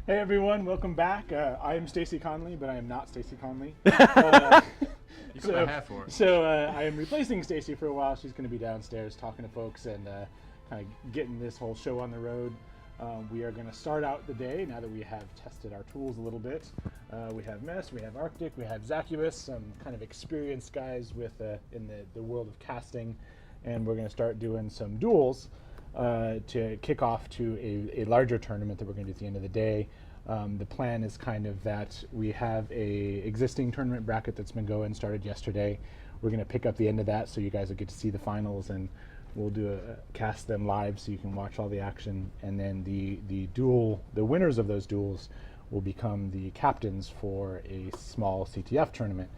Hey everyone, welcome back. I am Stacy Conley, but I am not Stacy Conley. You got my hair for it. So I am replacing Stacy for a while. She's going to be downstairs talking to folks and kind of getting this whole show on the road. We are going to start out the day now that we have tested our tools a little bit. We have Mess, we have Arctic, we have Zakubus, some kind of experienced guys with in the world of casting, and we're going to start doing some duels to kick off to a larger tournament that we're going to do at the end of the day. The plan is kind of that we have a existing tournament bracket that's been going, started yesterday. We're going to pick up the end of that so you guys will get to see the finals, and we'll do cast them live so you can watch all the action. And then the winners of those duels will become the captains for a small CTF tournament.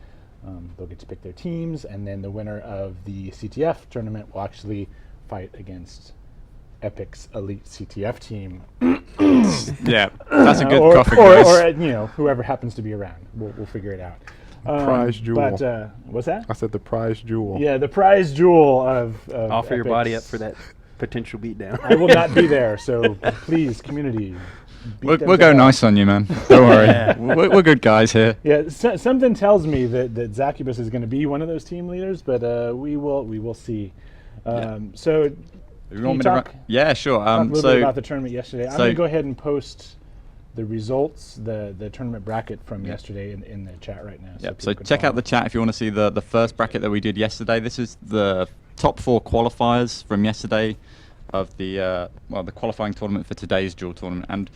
They'll get to pick their teams, and then the winner of the CTF tournament will actually fight against Epic's elite CTF team. Yeah, that's a good coffee, or you know, whoever happens to be around. We'll figure it out. Prize jewel. But what's that? I said the prize jewel. Yeah, the prize jewel of Offer your Epic's. body up for that potential beatdown. I will not be there, so please, community. We'll go nice on you, man. Don't worry. Yeah. We're good guys here. Yeah, something tells me that Zakubus is going to be one of those team leaders, but we will see. So. You want me to yeah, sure. Talk a little bit about the tournament yesterday. I'm going to go ahead and post the results, the tournament bracket from yesterday in the chat right now. Yep. So check out the chat if you want to see the first bracket that we did yesterday. This is the top 4 qualifiers from yesterday of the the qualifying tournament for today's duel tournament, and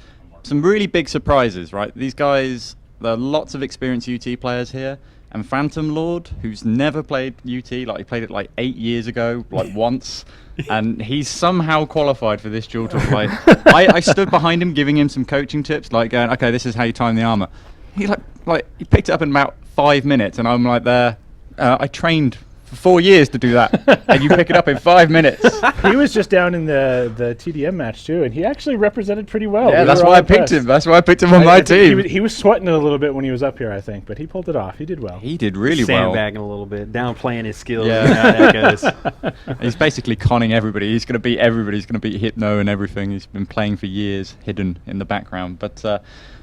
some really big surprises. Right, these guys. There are lots of experienced UT players here. And Phantom Lord, who's never played UT, like he played it like 8 years ago, like once, and he's somehow qualified for this duel to play. I stood behind him, giving him some coaching tips, like going, okay, this is how you time the armor. He he picked it up in about 5 minutes, and I'm like, I trained for 4 years to do that, and you pick it up in 5 minutes. He was just down in the TDM match too, and he actually represented pretty well. Yeah, that's why I picked him. That's why I picked him on my team. He was sweating it a little bit when he was up here, I think, but he pulled it off. He did well. He did really well. Sandbagging a little bit, downplaying his skills. Yeah. You know how that goes. He's basically conning everybody. He's going to beat everybody. He's going to beat Hypno and everything. He's been playing for years, hidden in the background. But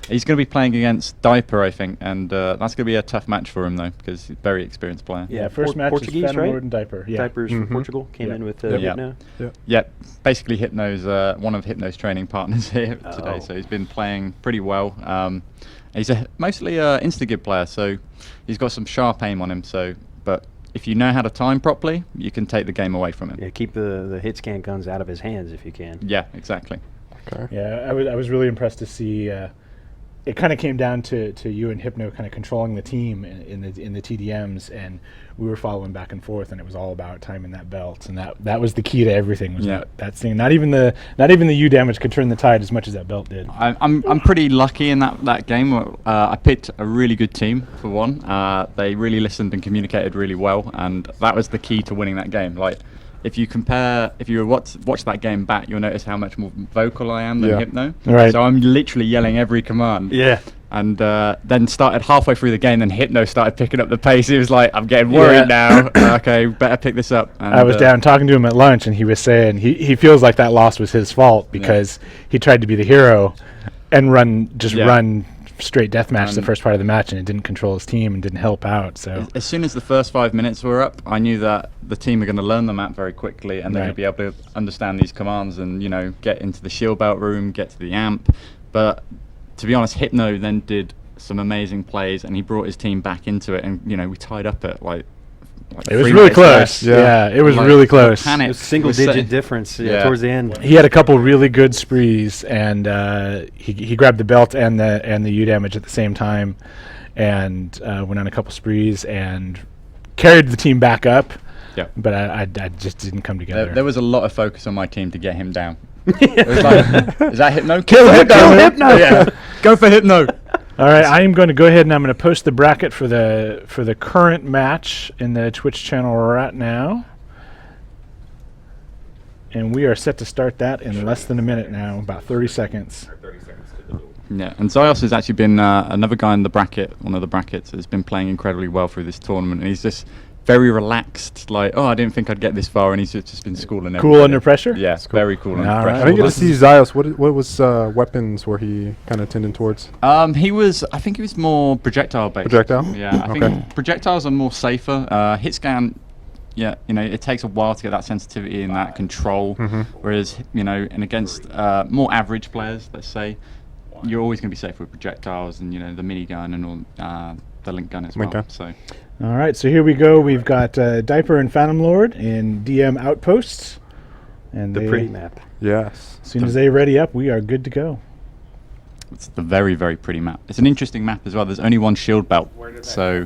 he's going to be playing against Diaper, I think, and that's going to be a tough match for him, though, because he's a very experienced player. Yeah, first match Portuguese, is Phantom right? Lord and Diaper. Yeah. Diapers from Portugal came in with Hypno. Yeah, basically Hypno's one of Hypno's training partners here today, so he's been playing pretty well. He's mostly an Instagib player, so he's got some sharp aim on him. But if you know how to time properly, you can take the game away from him. Yeah, keep the hit scan guns out of his hands if you can. Yeah, exactly. Okay. Yeah, I was really impressed to see. It kind of came down to you and Hypno kind of controlling the team in the TDMs, and we were following back and forth, and it was all about timing that belt, and that was the key to everything. Was that thing. Not even the U damage could turn the tide as much as that belt did. I'm pretty lucky in that game. I picked a really good team for one. They really listened and communicated really well, and that was the key to winning that game. Like, if you watch that game back, you'll notice how much more vocal I am than Hypno. Right. So I'm literally yelling every command. Yeah. And then started halfway through the game, then Hypno started picking up the pace. He was like, I'm getting worried now. Okay, better pick this up. And I was down talking to him at lunch, and he was saying he feels like that loss was his fault because he tried to be the hero and run straight deathmatch the first part of the match, and it didn't control his team and didn't help out. So as soon as the first 5 minutes were up, I knew that the team were going to learn the map very quickly, and they're going to be able to understand these commands and get into the shield belt room, get to the amp. But to be honest, Hypno then did some amazing plays, and he brought his team back into it, and we tied up at like it was really close. Yeah, it was really close. It was single-digit difference towards the end. He had a couple really good sprees, and he grabbed the belt and the U damage at the same time, and went on a couple sprees and carried the team back up. Yeah, but I just didn't come together. There was a lot of focus on my team to get him down. It was like, is that Hypno? Kill Hypno! Yeah, go for Hypno. All right, I am going to go ahead and I'm going to post the bracket for the current match in the Twitch channel right now. And we are set to start that in less than a minute now, about 30 seconds. Yeah, and Zios has actually been another guy in the bracket, one of the brackets, has been playing incredibly well through this tournament. And he's just very relaxed, like, oh, I didn't think I'd get this far, and he's just been schooling it. Cool under pressure? Yeah, very cool under All pressure. right. I didn't get to see Zios. What was weapons were he kind of tending towards? I think he was more projectile based. Projectile? Yeah, I Okay. think projectiles are more safer. Hit scan, yeah, it takes a while to get that sensitivity and that control. Whereas, and against more average players, let's say, you're always going to be safe with projectiles and the minigun and all the link gun as well. Okay. So. All right, so here we go. We've got Diaper and Phantom Lord in DM Outposts. And The pretty map. Yes. As soon as they ready up, we are good to go. It's the very, very pretty map. It's an interesting map as well. There's only one shield belt. So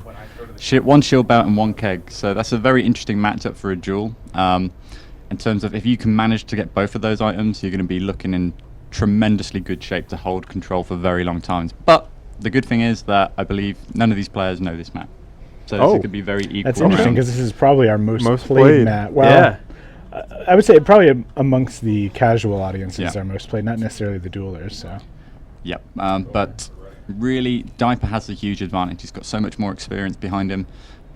one shield belt and one keg. So that's a very interesting matchup for a duel. In terms of if you can manage to get both of those items, you're going to be looking in tremendously good shape to hold control for very long times. But the good thing is that I believe none of these players know this map. So this could be very equal. That's interesting because this is probably our most played played map. Well, I would say probably amongst the casual audiences our most played, not necessarily the duelers. So. Yep, but really, Diaper has a huge advantage. He's got so much more experience behind him.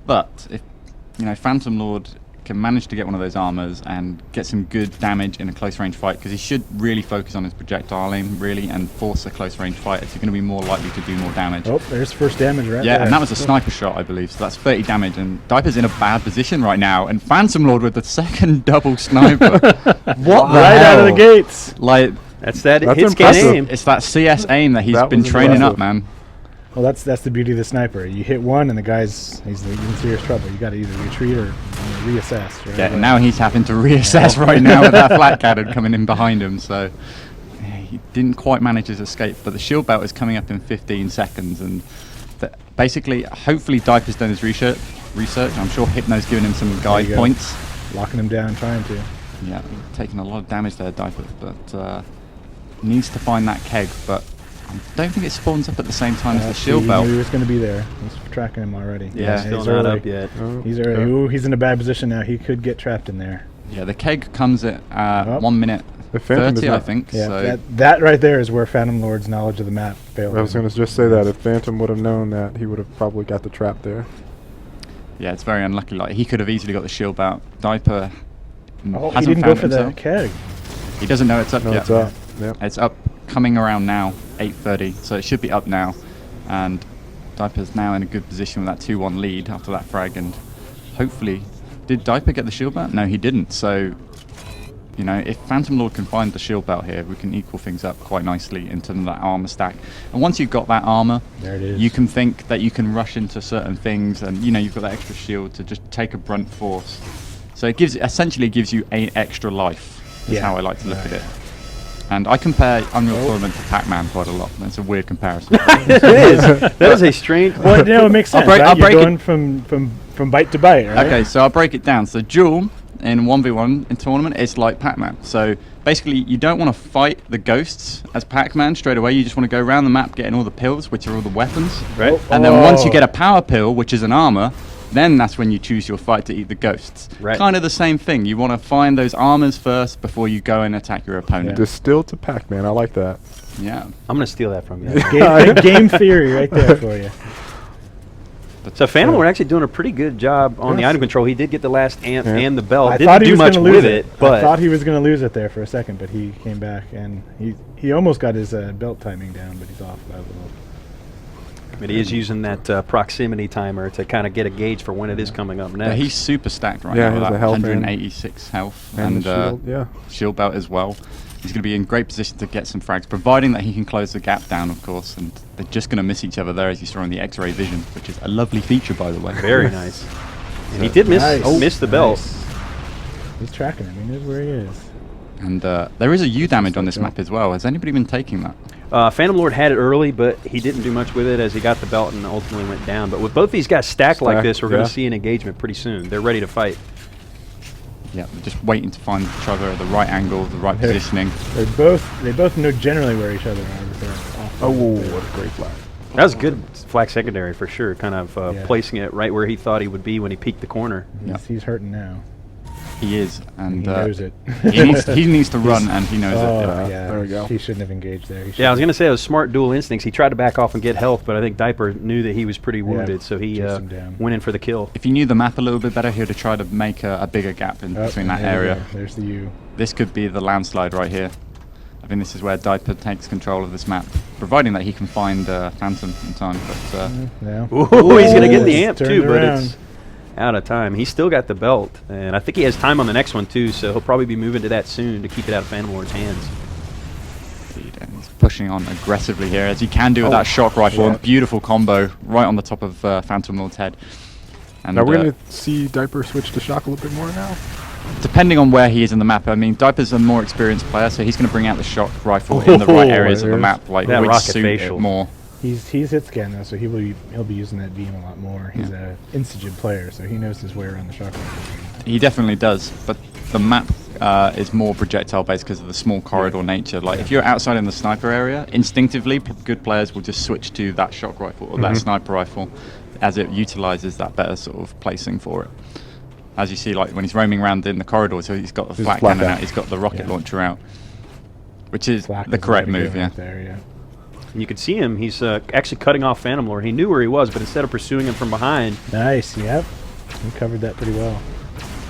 But if Phantom Lord can manage to get one of those armors and get some good damage in a close range fight, because he should really focus on his projectile aim, really, and force a close range fight. He's going to be more likely to do more damage. Oh, there's first damage right there. Yeah, and that was a sniper shot, I believe. So that's 30 damage, and Diaper's in a bad position right now. And Phantom Lord with the second double sniper. What the right hell? out of the gates. Like, That's hit scan impressive. aim. it's that CS aim that he's That been was training up, impressive. man. Well, that's the beauty of the sniper. You hit one, and he's in serious trouble. You got to either retreat or reassess. Right? Yeah, and now he's having to reassess right now with that flat cannon coming in behind him. So he didn't quite manage his escape, but the shield belt is coming up in 15 seconds, and basically, hopefully, Diaper's done his research. I'm sure Hypno's given him some guide points. Locking him down, trying to. Yeah, taking a lot of damage there, Diaper, but needs to find that keg, but I don't think it spawns up at the same time as the shield belt. He knew he was going to be there. He's tracking him already. Yeah, still he's not early. up yet. He's early. Ooh, he's in a bad position now. He could get trapped in there. Yeah, the keg comes at 1 minute The Phantom 30, is I not- think. Yeah, So that right there is where Phantom Lord's knowledge of the map failed. I was him. going to just say that if Phantom would have known that, he would have probably got the trap there. yeah, it's very unlucky. Like he could have easily got the shield belt. Diaper Oh, he hasn't didn't go found for the himself. keg. He doesn't know it's up No, yet. it's up. Yep. It's up, coming around now, 8:30. So it should be up now, and Diaper's now in a good position with that 2-1 lead after that frag, and hopefully, did Diaper get the shield belt? No, he didn't. So, if Phantom Lord can find the shield belt here, we can equal things up quite nicely in terms of that armor stack. And once you've got that armor, There it is. you can think that you can rush into certain things, and you've got that extra shield to just take a brunt force. So it essentially gives you an extra life. Is Yeah. how I like to look at it. And I compare Unreal Tournament to Pac-Man quite a lot. That's a weird comparison. It is. That is a strange. Well, it makes sense. I'll You're break it- going from bite to bite, right? Okay, so I'll break it down. So Duel in 1v1 in tournament is like Pac-Man. So basically, you don't want to fight the ghosts as Pac-Man straight away. You just want to go around the map getting all the pills, which are all the weapons. Right. And then once you get a power pill, which is an armor, then that's when you choose your fight to eat the ghosts. Right. Kind of the same thing. You want to find those armors first before you go and attack your opponent. Distilled to Pac-Man. I like that. Yeah. I'm going to steal that from you. Game theory right there for you. So Phantom Lord actually doing a pretty good job on the item control. He did get the last amp Yeah. and the belt. I Didn't thought he do was much going to lose with it, I but thought he was going to lose it there for a second, but he came back and he almost got his belt timing down, but he's off by a little. but he is using that proximity timer to kind of get a gauge for when it is coming up Yeah, next. he's super stacked right Yeah, now he with has that the health and- 186 health And and the shield, yeah. shield belt as well. He's going to be in great position to get some frags, providing that he can close the gap down, of course. And they're just going to miss each other there, as you saw in the X-ray vision, which is a lovely feature, by the way. Very nice. And he did miss the belt. Nice. He's tracking him. He knows where he is. And there is a U damage on this map as well. Has anybody been taking that? Phantom Lord had it early, but he didn't do much with it as he got the belt and ultimately went down. But with both these guys stacked like this, we're going yeah. to see an engagement pretty soon. They're ready to fight. Yeah, they're just waiting to find each other at the right angle, the right positioning. They both know generally where each other are. But they're off. Oh, what a great flag. That was good flag secondary for sure, kind of Yeah. placing it right where he thought he would be when he peeked the corner. He's hurting now. he is, and He knows it. he needs to run, and he knows it. yeah. Yeah. There we go. He shouldn't have engaged there. Yeah, I was going to say it was smart dual instincts. He tried to back off and get health, but I think Diaper knew that he was pretty wounded, so he chased him down. went in for the kill. If he knew the map a little bit better, he would have tried to make a bigger gap in between that area. There's the U. This could be the landslide right here. I think this is where Diaper takes control of this map, providing that he can find Phantom in time. But Yeah. Ooh, he's going to get the amp Turned too, but around. it's out of time. He's still got the belt, and I think he has time on the next one too, so he'll probably be moving to that soon to keep it out of Phantom Lord's hands. and he's pushing on aggressively here, as he can do with that shock rifle. yeah. Beautiful combo right on the top of Phantom Lord's head. And Now we're going to see Diaper switch to shock a little bit more now. depending on where he is in the map, I mean, Diaper's a more experienced player, so he's going to bring out the shock rifle in the right areas of the map, like that which rocket suit facial. it more. He's hit scan though, so he'll be using that beam a lot more. He's a Instagen player, so he knows his way around the shock rifle. He definitely does, but the map is more projectile based because of the small corridor nature. Like if you're outside in the sniper area, instinctively good players will just switch to that shock rifle or that sniper rifle, as it utilizes that better sort of placing for it. As you see, like when he's roaming around in the corridor, so he's got the flat cannon out, he's got the rocket launcher out, which is the correct move. Yeah. There, And you can see him, he's actually cutting off Phantom Lord. He knew where he was, but instead of pursuing him from behind, Nice. Yep. He covered that pretty well.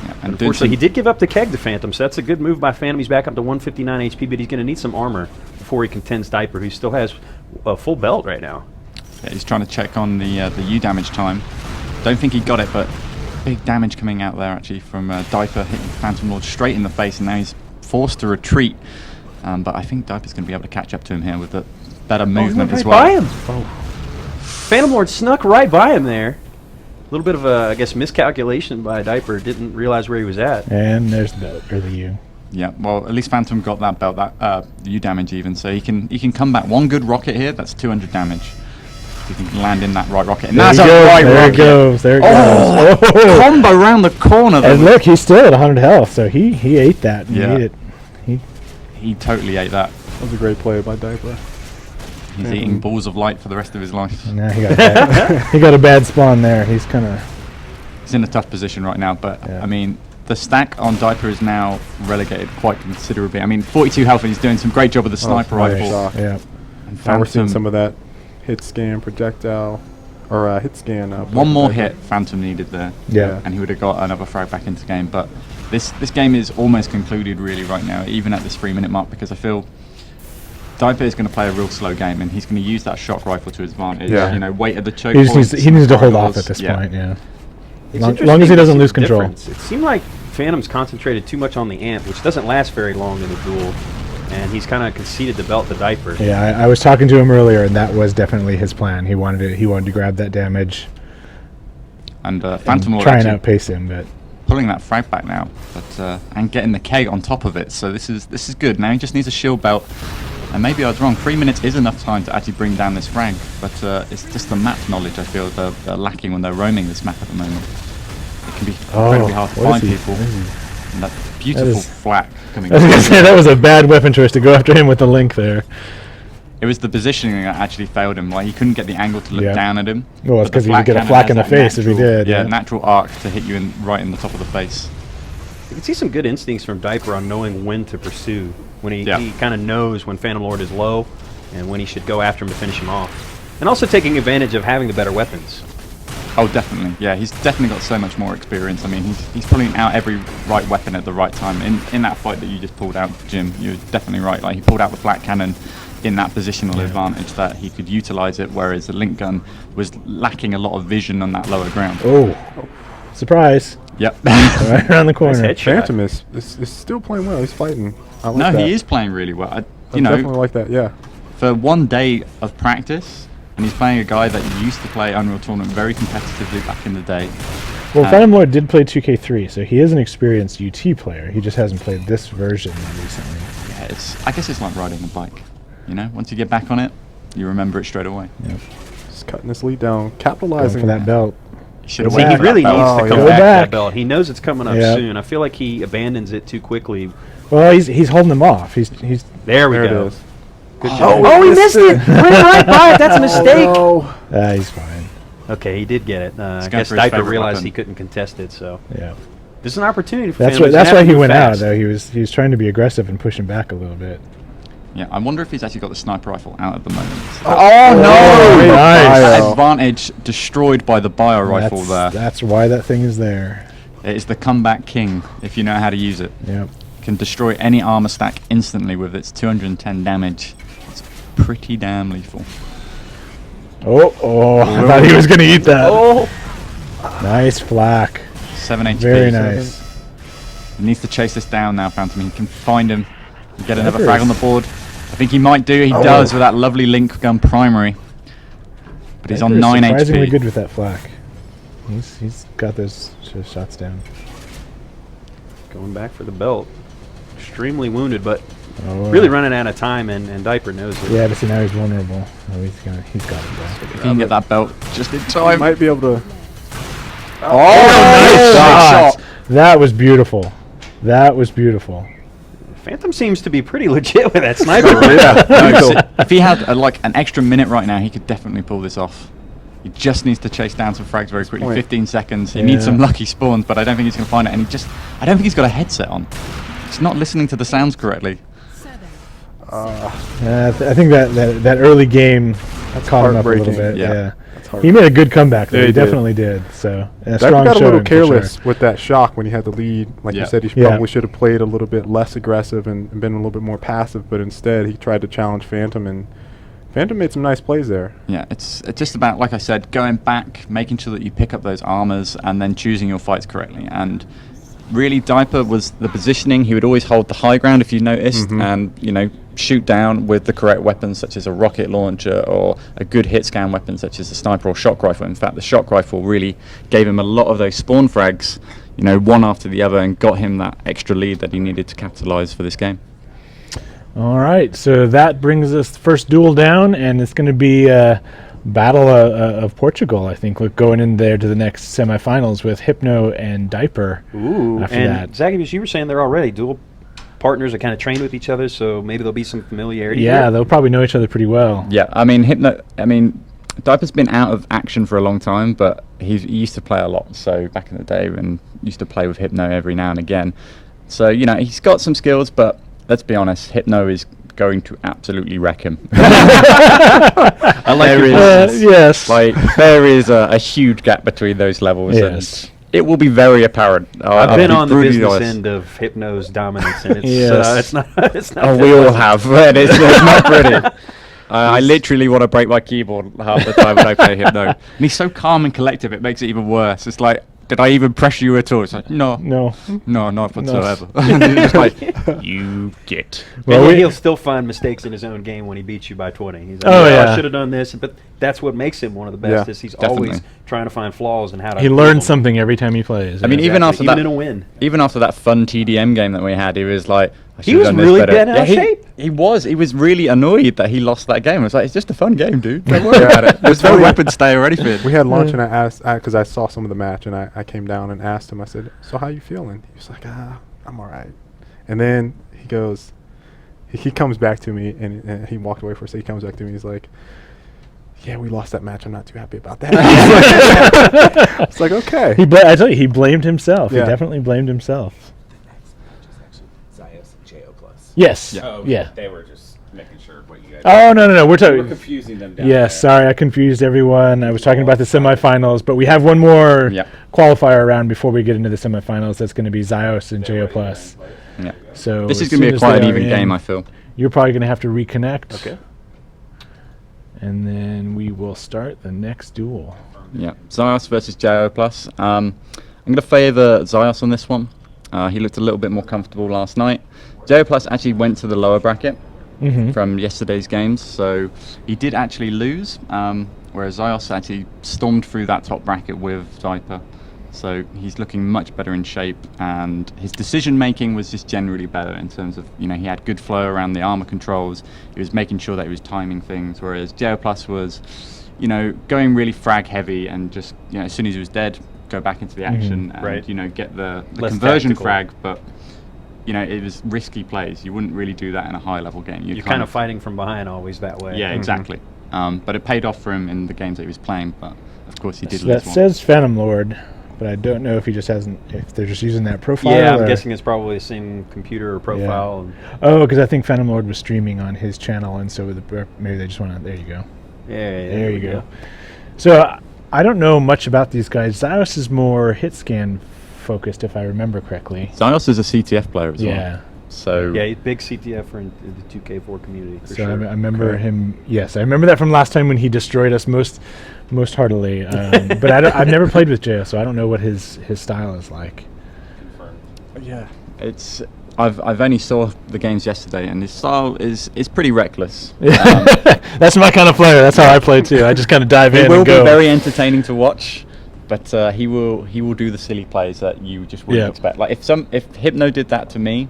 Yeah, and unfortunately he did give up the keg to Phantom, so that's a good move by Phantom. He's back up to 159 HP, but he's going to need some armor before he contends Diaper, who still has a full belt right now. Yeah, he's trying to check on the U damage time. Don't think he got it, but big damage coming out there actually from Diaper hitting Phantom Lord straight in the face, and now he's forced to retreat. But I think Diaper's going to be able to catch up to him here with the better movement as well. By him. Phantom Lord snuck right by him there. A little bit of a, I guess, miscalculation by Diaper. Didn't realize where he was at. And there's the belt, or the U. Yeah, well, at least Phantom got that belt, that U damage even, so he can come back. One good rocket here, that's 200 damage. He can land in that right rocket. And that's a right there rocket. It goes. There it goes. Oh, combo around the corner. And look, he's still at 100 health, so he ate that. And Yeah. ate it. He totally ate that. That was a great play by Diaper. He's eating balls of light for the rest of his life. Now he got a bad, he got a bad spawn there. He's kind of. He's in a tough position right now, but Yeah. I mean, the stack on Diaper is now relegated quite considerably. I mean, 42 health, and he's doing some great job with the sniper nice. rifle. Shock. Yeah. And Now we're seeing Phantom- some of that hit scan projectile, or hit scan. One more Diaper. hit Phantom needed there. Yeah. And he would have got another frag back into the game. But this game is almost concluded really right now, even at this 3-minute mark, because I feel Diaper is going to play a real slow game, and he's going to use that shock rifle to his advantage. Yeah. You know, wait at the choke He just points, needs to hold off corridors. at this point. Yeah. It's Long interesting as he to doesn't see lose the control. difference. It seemed like Phantom's concentrated too much on the amp, which doesn't last very long in a duel, and he's kind of conceded the belt to Diaper. Yeah, I was talking to him earlier, and that was definitely his plan. He wanted to grab that damage And and Phantom Lord try and actually outpace him, but pulling that frag back now, but and getting the keg on top of it. So this is good. Now he just needs a shield belt, and maybe I was wrong. 3 minutes is enough time to actually bring down this frag, but it's just the map knowledge I feel they're lacking when they're roaming this map at the moment. It can be incredibly hard to what find is he- people. what is he- And that beautiful is- flak coming. I was gonna through. say that was a bad weapon choice to go after him with the link there. It was the positioning that actually failed him. Like he couldn't get the angle to look Yeah. down at him. Well, it's But the 'cause he would get a cannon flak has in the that face if he natural- did, Yeah, yeah. natural arc to hit you right in the top of the face. You can see some good instincts from Diaper on knowing when to pursue. When he kind of knows when Phantom Lord is low and when he should go after him to finish him off. And also taking advantage of having the better weapons. Oh, definitely. Yeah, he's definitely got so much more experience. I mean, he's pulling out every right weapon at the right time. In that fight that you just pulled out, Jim, you're definitely right. Like he pulled out the flat cannon in that positional advantage that he could utilize it, whereas the link gun was lacking a lot of vision on that lower ground. Oh, surprise! Yep. Right around the corner. Nice headshot. Phantom is still playing well. He's fighting. I like No, that. he is playing really well. I You know, definitely like that. Yeah. for 1 day of practice, and he's playing a guy that used to play Unreal Tournament very competitively back in the day. Well, Phantom Lord did play 2K3, so he is an experienced UT player. He just hasn't played this version recently. Yeah, I guess it's like riding a bike. You know, once you get back on it, you remember it straight away. Just cutting this lead down, Going capitalizing for that belt. You should have Go See, he waited for really that needs belt. to Oh, come yeah. Go back, back. that belt. He knows it's coming up Yeah. soon. I feel like he abandons it too quickly. Well, he's holding them off. He's There we There go. it is. Good Oh, job. he he missed missed it! Went right by it. That's a mistake. Oh, he's fine. Okay, he did get it. I He's going guess for his Diaper favorite realized weapon. he couldn't contest it, so Yeah. This is an opportunity for That's Phantom. why. He's That's gonna why have he to move went out fast. though. He was trying to be aggressive and pushing back a little bit. Yeah, I wonder if he's actually got the sniper rifle out at the moment. Oh, no! Nice. That advantage destroyed by the bio rifle there. That's why that thing is there. It is the comeback king if you know how to use it. Yep. Can destroy any armor stack instantly with its 210 damage. It's pretty damn lethal. Oh! I thought he was gonna eat that. Oh, Nice flak. 7 HP. Very nice. He needs to chase this down now, Phantom. He can find him. Get another Diaper frag on the is- board. I think he might do. He does with that lovely link gun primary. But he's on Diaper is 9 surprisingly HP. good with that flak. He's got those shots down. going back for the belt. Extremely wounded, but Oh, really running out of time, and Diaper knows it. Yeah, but see now he's vulnerable. Oh, he's got it back. If he can get that belt just in I time. might be able to. Nice shot. shot. That was beautiful. That was beautiful. Phantom seems to be pretty legit with that sniper. No, if he had like an extra minute right now, he could definitely pull this off. He just needs to chase down some frags very quickly. 15 seconds. He needs some lucky spawns, but I don't think he's going to find it. And I don't think he's got a headset on. He's not listening to the sounds correctly. I think that early game caught him up a little heartbreaking. bit. Yeah. Yeah. That's hard. He made a good comeback though. Yeah, He he did. definitely did. So a Diaper strong got a little showing for sure. careless with that shock when he had the lead. Like Yeah. you said, he Yeah. probably should have played a little bit less aggressive and been a little bit more passive. But instead, he tried to challenge Phantom, and Phantom made some nice plays there. Yeah, it's just about, like I said, going back, making sure that you pick up those armors, and then choosing your fights correctly. And really, Diaper was the positioning. He would always hold the high ground, if you noticed, and shoot down with the correct weapons, such as a rocket launcher or a good hit scan weapon, such as the sniper or shock rifle. In fact, the shock rifle really gave him a lot of those spawn frags, one after the other, and got him that extra lead that he needed to capitalize for this game. All right, so that brings us the first duel down, and it's going to be Battle of Portugal, I think. We're going in there to the next semifinals with Hypno and Diaper. Ooh, After and that. Zakubus, you were saying they're already dual partners are kind of trained with each other, so maybe there'll be some familiarity. Yeah, here. they'll probably know each other pretty well. Yeah, Diaper's been out of action for a long time, but he used to play a lot. So back in the day, when used to play with Hypno every now and again. So he's got some skills, but let's be honest, Hypno is going to absolutely wreck him. I like There your is, yes. Like there is a huge gap between those levels. Yes. And it will be very apparent. I've been on the brutally business honest. end of Hypno's dominance, and it's Yes. it's not. It's not. Oh, that we all pleasant. have, and it's not pretty. I literally want to break my keyboard half the time when I play Hypno. And he's so calm and collective, it makes it even worse. It's like, did I even pressure you at all? It's like, no, not whatsoever. And it's just like, you get. Well, And he'll still find mistakes in his own game when he beats you by 20. He's like, Oh, yeah. I should have done this, but that's what makes him one of the best. Yeah, Is he's definitely. always trying to find flaws and how to. He improve learns them. something every time he plays. I mean, even after Even that, in a win. even after that fun TDM game that we had, he was like, I He should've was done this really better. getting out of he, shape. He was really annoyed that he lost that game. I was like, it's just a fun game, dude. Don't worry about it. There's no funny. weapon stay or anything. We had lunch, and I asked because I saw some of the match, and I came down and asked him. I said, "So how you feeling?" He was like, "I'm all right." And then he goes, he comes back to me, and he walked away for a second. He comes back to me. He's like, "Yeah, we lost that match. I'm not too happy about that." It's like, okay. I tell you, he blamed himself. Yeah. He definitely blamed himself. Zios and JO plus. Yes. Yeah. Yeah. They were just making sure what you guys. Oh no. We're We're talking. confusing them down Yes, there. sorry, I confused everyone. I was talking about the semifinals, but we have one more Yeah. qualifier round before we get into the semifinals. That's going to be Zios and JO plus. Yeah. So This is as going to soon be a as quite they an are even in, game, I feel. You're probably going to have to reconnect. Okay. And then we will start the next duel. Yeah, Zios versus JO plus. I'm going to favour Zios on this one. He looked a little bit more comfortable last night. JO plus actually went to the lower bracket from yesterday's games, so he did actually lose. Whereas Zios actually stormed through that top bracket with Diaper. So he's looking much better in shape, and his decision making was just generally better in terms of, he had good flow around the armor controls. He was making sure that he was timing things, whereas JO plus was, going really frag heavy and just, as soon as he was dead, go back into the action and, Right. Get the Less conversion tactical. frag. But, it was risky plays. You wouldn't really do that in a high level game. You're kind of fighting from behind always that way. Yeah, exactly. But it paid off for him in the games that he was playing, but of course he did So lose that one. says Phantom Lord. but I don't know if he just hasn't. If they're just using that profile. Yeah, I'm or- guessing it's probably the same computer or profile. And Oh, because I think Phantom Lord was streaming on his channel, and so maybe they just want to. There you go. yeah, There you go. So I don't know much about these guys. Zios is more hit scan focused, if I remember correctly. Zios is a CTF player as well. Yeah. So Yeah, he's a big CTF in the 2K4 community. For So sure. I remember him. Yes, I remember that from last time when he destroyed us most heartily. But I've never played with Jay, so I don't know what his style is like. Yeah. it's I've only saw the games yesterday, and his style is pretty reckless. That's my kind of player. That's how I play too. I just kind of dive It in will and be go. very entertaining to watch, but he will do the silly plays that you just wouldn't Yeah. expect. Like if Hypno did that to me,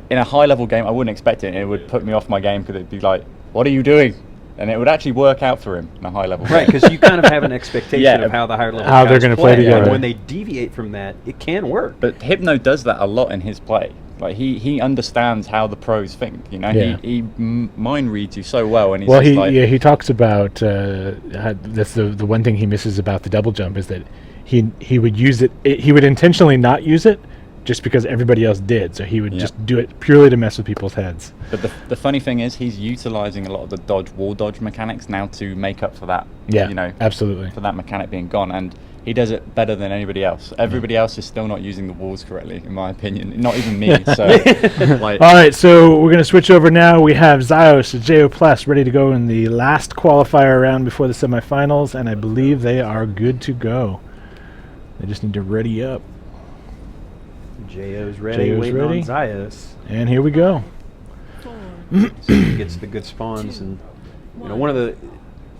in a high level game, I wouldn't expect it, and it would put me off my game because it'd be like, "What are you doing?" And it would actually work out for him in a high level Right, game. because you kind of have an expectation Yeah. of how the higher level How they're guys gonna play together. And when they deviate from that, it can work. But Hypno does that a lot in his play. Like he understands how the pros think. You know, Yeah. he mind reads you so well, and he's Well, just like, he talks about that's the one thing he misses about the double jump is that he would use it. He would intentionally not use it just because everybody else did. So he would Yeah. just do it purely to mess with people's heads. But the funny thing is, he's utilizing a lot of the wall dodge mechanics now to make up for that. Yeah, You know, absolutely. for that mechanic being gone, and he does it better than anybody else. Everybody else is still not using the walls correctly, in my opinion. Not even me. So, like, All right, so we're going to switch over now. We have Zios and Jo Plus ready to go in the last qualifier round before the semifinals, and I believe they are good to go. They just need to ready up. JO's ready, JO's waiting ready. on Zios. And here we go. So he gets the good spawns, and you know, one of the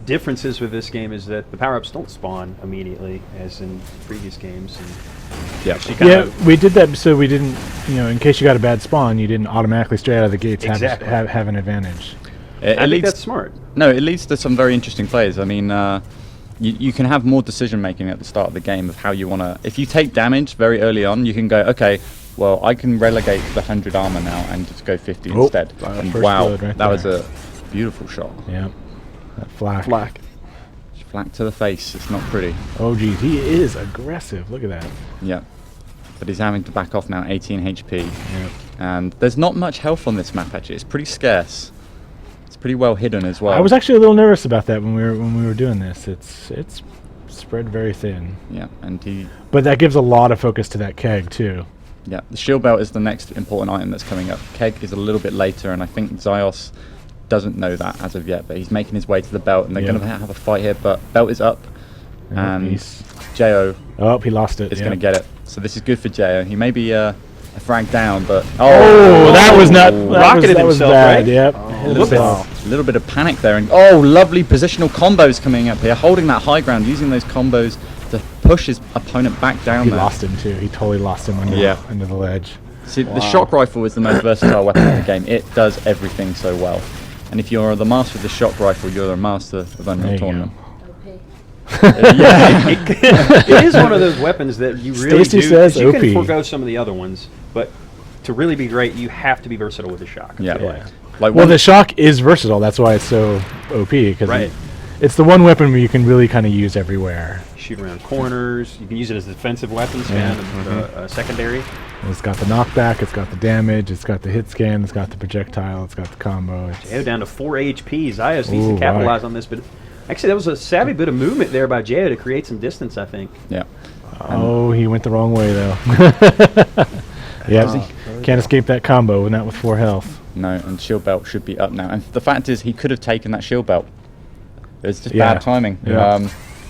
differences with this game is that the power-ups don't spawn immediately as in previous games. And yeah. she kind Yeah, of we did that so we didn't, in case you got a bad spawn, you didn't automatically straight out of the gates Exactly. have an advantage. It I think leads that's smart. No, it leads to some very interesting plays. I mean, you can have more decision making at the start of the game of how you want to. If you take damage very early on, you can go, okay, well, I can relegate the 100 armor now and just go 50 Oh, instead. And first wow, blood right that was there. a beautiful shot. Yeah, that flak. Black. Flack to the face. It's not pretty. Oh, geez, he is aggressive. Look at that. Yeah. But he's having to back off now, 18 HP. Yeah. And there's not much health on this map, actually. It's pretty scarce. It's pretty well hidden as well. I was actually a little nervous about that when we were doing this. It's spread very thin, Yeah, and he... but that gives a lot of focus to that keg too. Yeah, the shield belt is the next important item that's coming up. Keg is a little bit later, and I think Zios doesn't know that as of yet, but he's making his way to the belt, and they're Yeah. going to have a fight here, but belt is up, and He's- Jo Oh, he lost it. is yeah. going to get it. So this is good for Jo. He may be a frag down, but... Oh, that was not. Rocketed that was himself, bad. right? Yep. A little bit of panic there, and lovely positional combos coming up here, holding that high ground, using those combos to push his opponent back down He there. lost him too. He totally lost him under, Yeah. under the ledge. See, the shock rifle is the most versatile weapon in the game. It does everything so well. And if you're the master of the shock rifle, you're a master of There Unreal you Tournament. Yeah. It is one of those weapons that you really Stacey do. says 'cause you can OP. forego some of the other ones, but to really be great, you have to be versatile with the shock. I Yeah. feel Yeah. like. Like Well, one- the shock is versatile. That's why it's so OP because Right. it's the one weapon where you can really kind of use everywhere. Shoot around corners. You can use it as a defensive weapon, Yeah. span, secondary. It's got the knockback. It's got the damage. It's got the hit scan. It's got the projectile. It's got the combo. It's, Jo down to 4 HP. Zios needs Ooh, to capitalize right. on this, but actually that was a savvy bit of movement there by Jo to create some distance, I think. yeah. oh, he went the wrong way though. Yeah, can't escape that combo, not with 4 health. No, and shield belt should be up now. And the fact is, he could have taken that shield belt. It's just Yeah. bad timing. Yeah.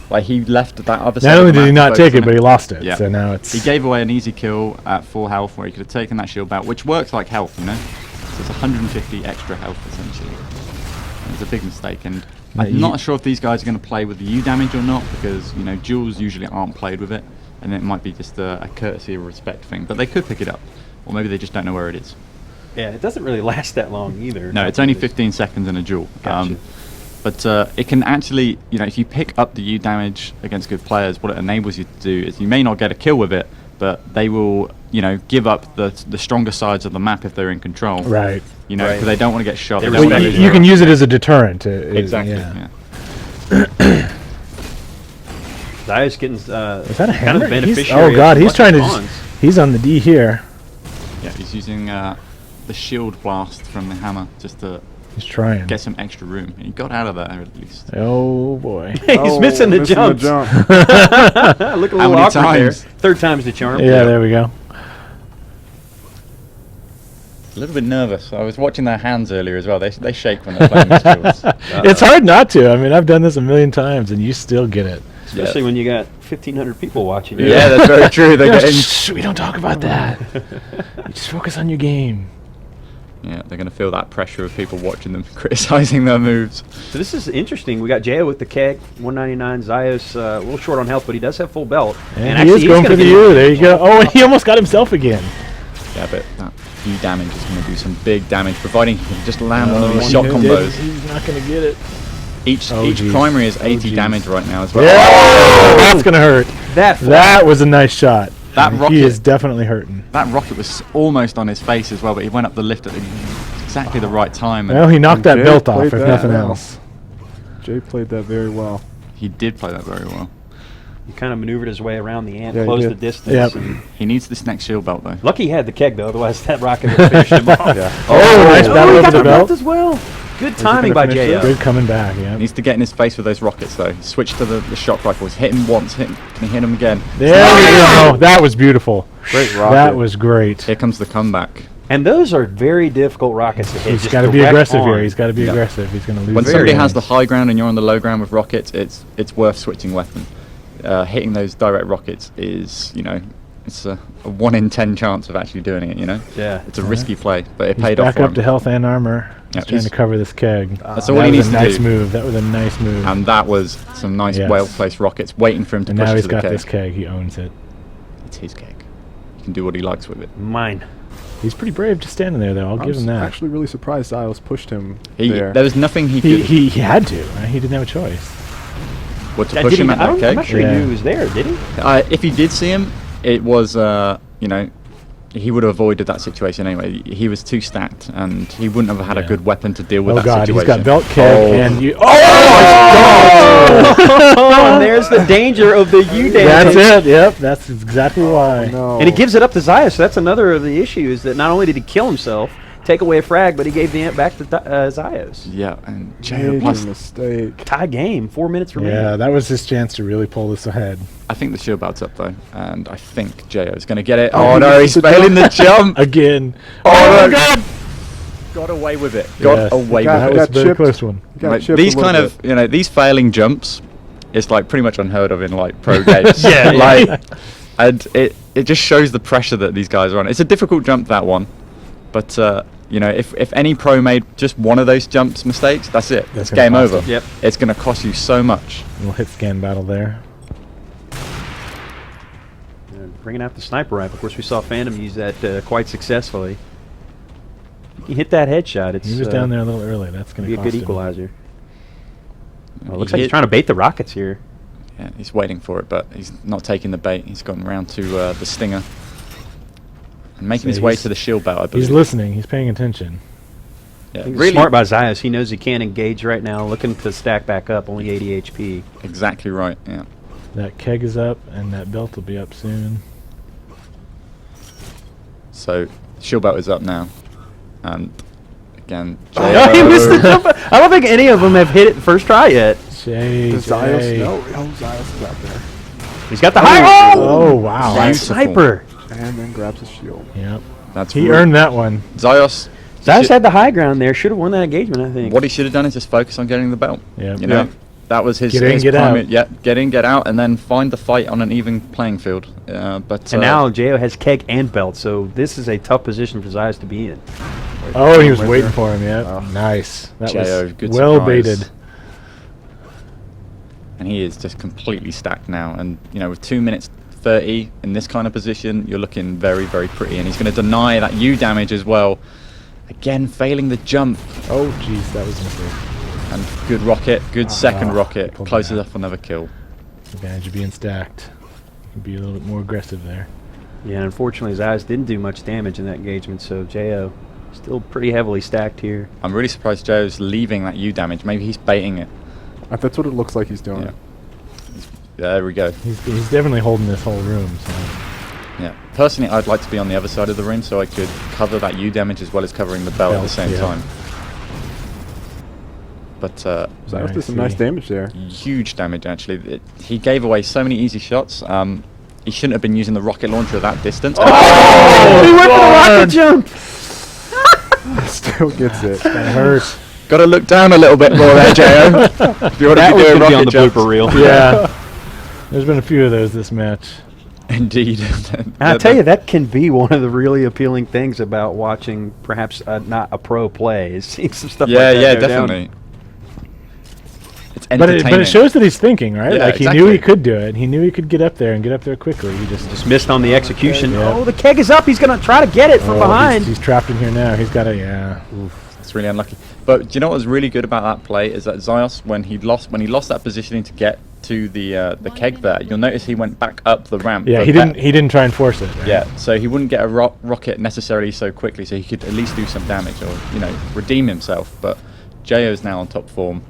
Like he left that other side. Not of only the did he map not to take focus it, on but he lost it. Yeah. So now it's He gave away an easy kill at 4 health, where he could have taken that shield belt, which works like health, you know. So it's 150 extra health essentially. And it's a big mistake, and Yeah, I'm not sure if these guys are going to play with the U damage or not, because duels usually aren't played with it, and it might be just a courtesy or respect thing. But they could pick it up, or maybe they just don't know where it is. Yeah, it doesn't really last that long either. No, it's only 15 seconds in a duel. Gotcha. But it can actually, if you pick up the U damage against good players, what it enables you to do is you may not get a kill with it, but they will, give up the stronger sides of the map if they're in control. right. Because Right. they don't want to get shot. They They don't Well, wanna respect lose you their- can use it as a deterrent. Exactly. Yeah. Yeah. Zios getting Is that a kind of hammer? the He's, beneficiary. oh god, of he's trying to. Lucky He's on the D here. Yeah, he's using the shield blast from the hammer just to He's trying. get some extra room. He got out of there at least. Oh boy. He's missing the jumps. jump. Look a How little many awkward times? there. Third time's the charm. Yeah, there we go. A little bit nervous. I was watching their hands earlier as well. They shake when they're playing these shields. It's hard not to. I mean, I've done this a million times, and you still get it. Especially when you got 1,500 people watching you. Yeah, that's very true. They're getting. Shh, we don't talk about that. You just focus on your game. Yeah, they're going to feel that pressure of people watching them, criticizing their moves. So this is interesting. We got Jao with the keg, 199. Zios a little short on health, but he does have full belt. And he is going for the U. There you go. Oh, and he almost got himself again. Yeah, but that few damage is going to do some big damage, providing he can just land one of these he shot did. combos. He's not going to get it. Each geez. primary is 80 geez. damage right now as well. Yeah. Oh, that's going to hurt. That was a nice shot. That rocket, he is definitely hurting. That rocket was almost on his face as well, but he went up the lift at exactly the right time. Well, he knocked that Jay belt off, played if that nothing well. else. Jay played that very well. He did play that very well. He kind of maneuvered his way around the ant, Yeah, he closed did. the distance. Yep. And He needs this next shield belt though. lucky he had the keg, though. Otherwise, that rocket would have finished him off. Yeah. Oh, nice Oh, battle he over got the the belt belt. as well. Good he timing gonna by finish Jao. this? Good coming back, yeah. Needs to get in his face with those rockets though. Switch to the shock rifles. Hit him once. Can he hit him again? There we go. That was beautiful. Great rocket. That was great. Here comes the comeback. And those are very difficult rockets to hit. He's just got to be direct aggressive on. here. He's got to be Yeah. aggressive. He's going to lose. When his somebody range. has the high ground and you're on the low ground with rockets, it's worth switching weapon. Hitting those direct rockets is, it's a 1 in 10 chance of actually doing it, Yeah. It's a risky play, but it He's paid off back for up him. to health and armor. He's Yeah, trying to he's- cover this keg. That's all he That needs was a to nice do. move. That was a nice move. And that was some nice, Yes. well-placed rockets waiting for him to And push now to he's the got keg. this keg. He owns it. It's his keg. He can do what he likes with it. Mine. He's pretty brave just standing there, though. I'll give him that. Actually, really surprised Zios pushed him There there. was nothing he He, could he had to. Right? He didn't have a choice. to push him at that I'm keg. not sure Yeah. he knew he was there, did he? If he did see him, it was, he would have avoided that situation anyway. He was too stacked, and he wouldn't have had a Yeah. good weapon to deal with Oh that God, situation. he's got belt keg and you. Oh, and there's the danger of the U damage. That's it. Yep, that's exactly why. No. And he gives it up to Zios. So that's another of the issues, that not only did he kill himself, take away a frag, but he gave the ant back to Zios. Yeah, and Major plus, mistake. Tie game, 4 minutes remaining. Yeah, that was his chance to really pull this ahead. I think the shield belt's up though, and I think Jo is going to get it. Oh, Oh he no, missed he's the failing the jump. Again. Oh my God! Got away with it. Got Yes, away got- with That was it. got a very chipped. close one. He got Like, chipped these a little kind of, bit. these failing jumps, it's like pretty much unheard of in like pro games. Yeah. like, and it just shows the pressure that these guys are on. It's a difficult jump, that one, but if any pro made just one of those jumps mistakes, that's it. That's It's gonna game cost over. him. Yep. It's going to cost you so much. Little hit scan battle there. Bringing out the sniper rifle. Of course, we saw Phantom use that quite successfully. He hit that headshot. It's He was down there a little early. That's going be to a cost good him. equalizer. Well, He looks like he's hit- trying to bait the rockets here. Yeah, he's waiting for it, but he's not taking the bait. He's gone around to the stinger and making So his way he's- to the shield belt, I believe. He's listening. He's paying attention. Yeah, I think it's really smart by Zios. He knows he can't engage right now. Looking to stack back up. Only 80 HP. exactly right. Yeah. That keg is up, and that belt will be up soon. So shield belt is up now, and again, Oh, he missed the Jo- jump. I don't think any of them have hit it first try yet. Jay, Does Zios Jay. know? Oh, Zios is out there. He's got the high. Oh, wow. That Beautiful. sniper. And then grabs his shield. Yep. That's He re- earned that one. Zios. Zios should- had the high ground there. Should have won that engagement, I think. What he should have done is just focus on getting the belt. Yep. You know, that was his. Get in, his get primary- out. Yeah, get in, get out, and then find the fight on an even playing field. But And now Jo has keg and belt, so this is a tough position for Zios to be in. Oh, he was Right waiting there. for him, yeah. Oh. Nice. That Jo, was good well surprise. baited. And he is just completely stacked now. And with 2 minutes 30 in this kind of position, you're looking very, very pretty. And he's going to deny that U damage as well. Again, failing the jump. Oh, jeez, that was a mistake. And good rocket, good second rocket, pulled closes it out. up another kill. Advantage of being stacked. Can be a little bit more aggressive there. Yeah, unfortunately, Zios didn't do much damage in that engagement, so Jo still pretty heavily stacked here. I'm really surprised Joe's leaving that U damage. Maybe he's baiting it. That's what it looks like he's doing. Yeah. There we go. He's definitely holding this whole room. So. Yeah. Personally, I'd like to be on the other side of the room so I could cover that U damage as well as covering the bell at the same time. But Zios did some nice damage there. Huge damage, actually. He gave away so many easy shots. He shouldn't have been using the rocket launcher at that distance. Oh! He went for the rocket jump! Still gets it. That hurts. Got to look down a little bit more there, Jo. If you want to be doing rocket on the jumps. blooper reel. Yeah. There's been a few of those this match. Indeed. I'll tell you, that can be one of the really appealing things about watching perhaps not a pro play, is seeing some stuff like that. Yeah, go down. definitely. It's But entertaining. it shows that he's thinking, right? Yeah, Like he knew he could do it. He knew he could get up there and get up there quickly. He just Missed on the execution. Yeah. Oh, the keg is up. He's going to try to get it from behind. He's trapped in here now. He's got to, yeah. It's really unlucky. But do you know what was really good about that play is that Zios, when he lost that positioning to get to the keg there, you'll notice he went back up the ramp. Yeah, but he didn't try and force it. Right? Yeah, so he wouldn't get a rocket necessarily so quickly, so he could at least do some damage or redeem himself. But JO's now on top form,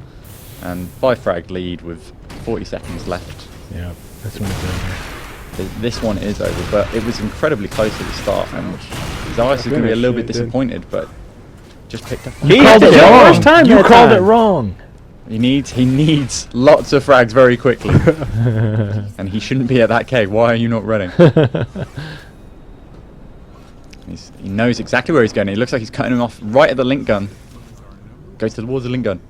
and 5-frag lead with 40 seconds left. Yeah, this one is over. This one is over, but it was incredibly close at the start, and Zios is going to be a little bit disappointed, but just picked up. He called it wrong. First time You that called time. it wrong. He needs lots of frags very quickly, and he shouldn't be at that keg. Why are you not running? He knows exactly where he's going. He looks like he's cutting him off right at the link gun. Goes towards the link gun.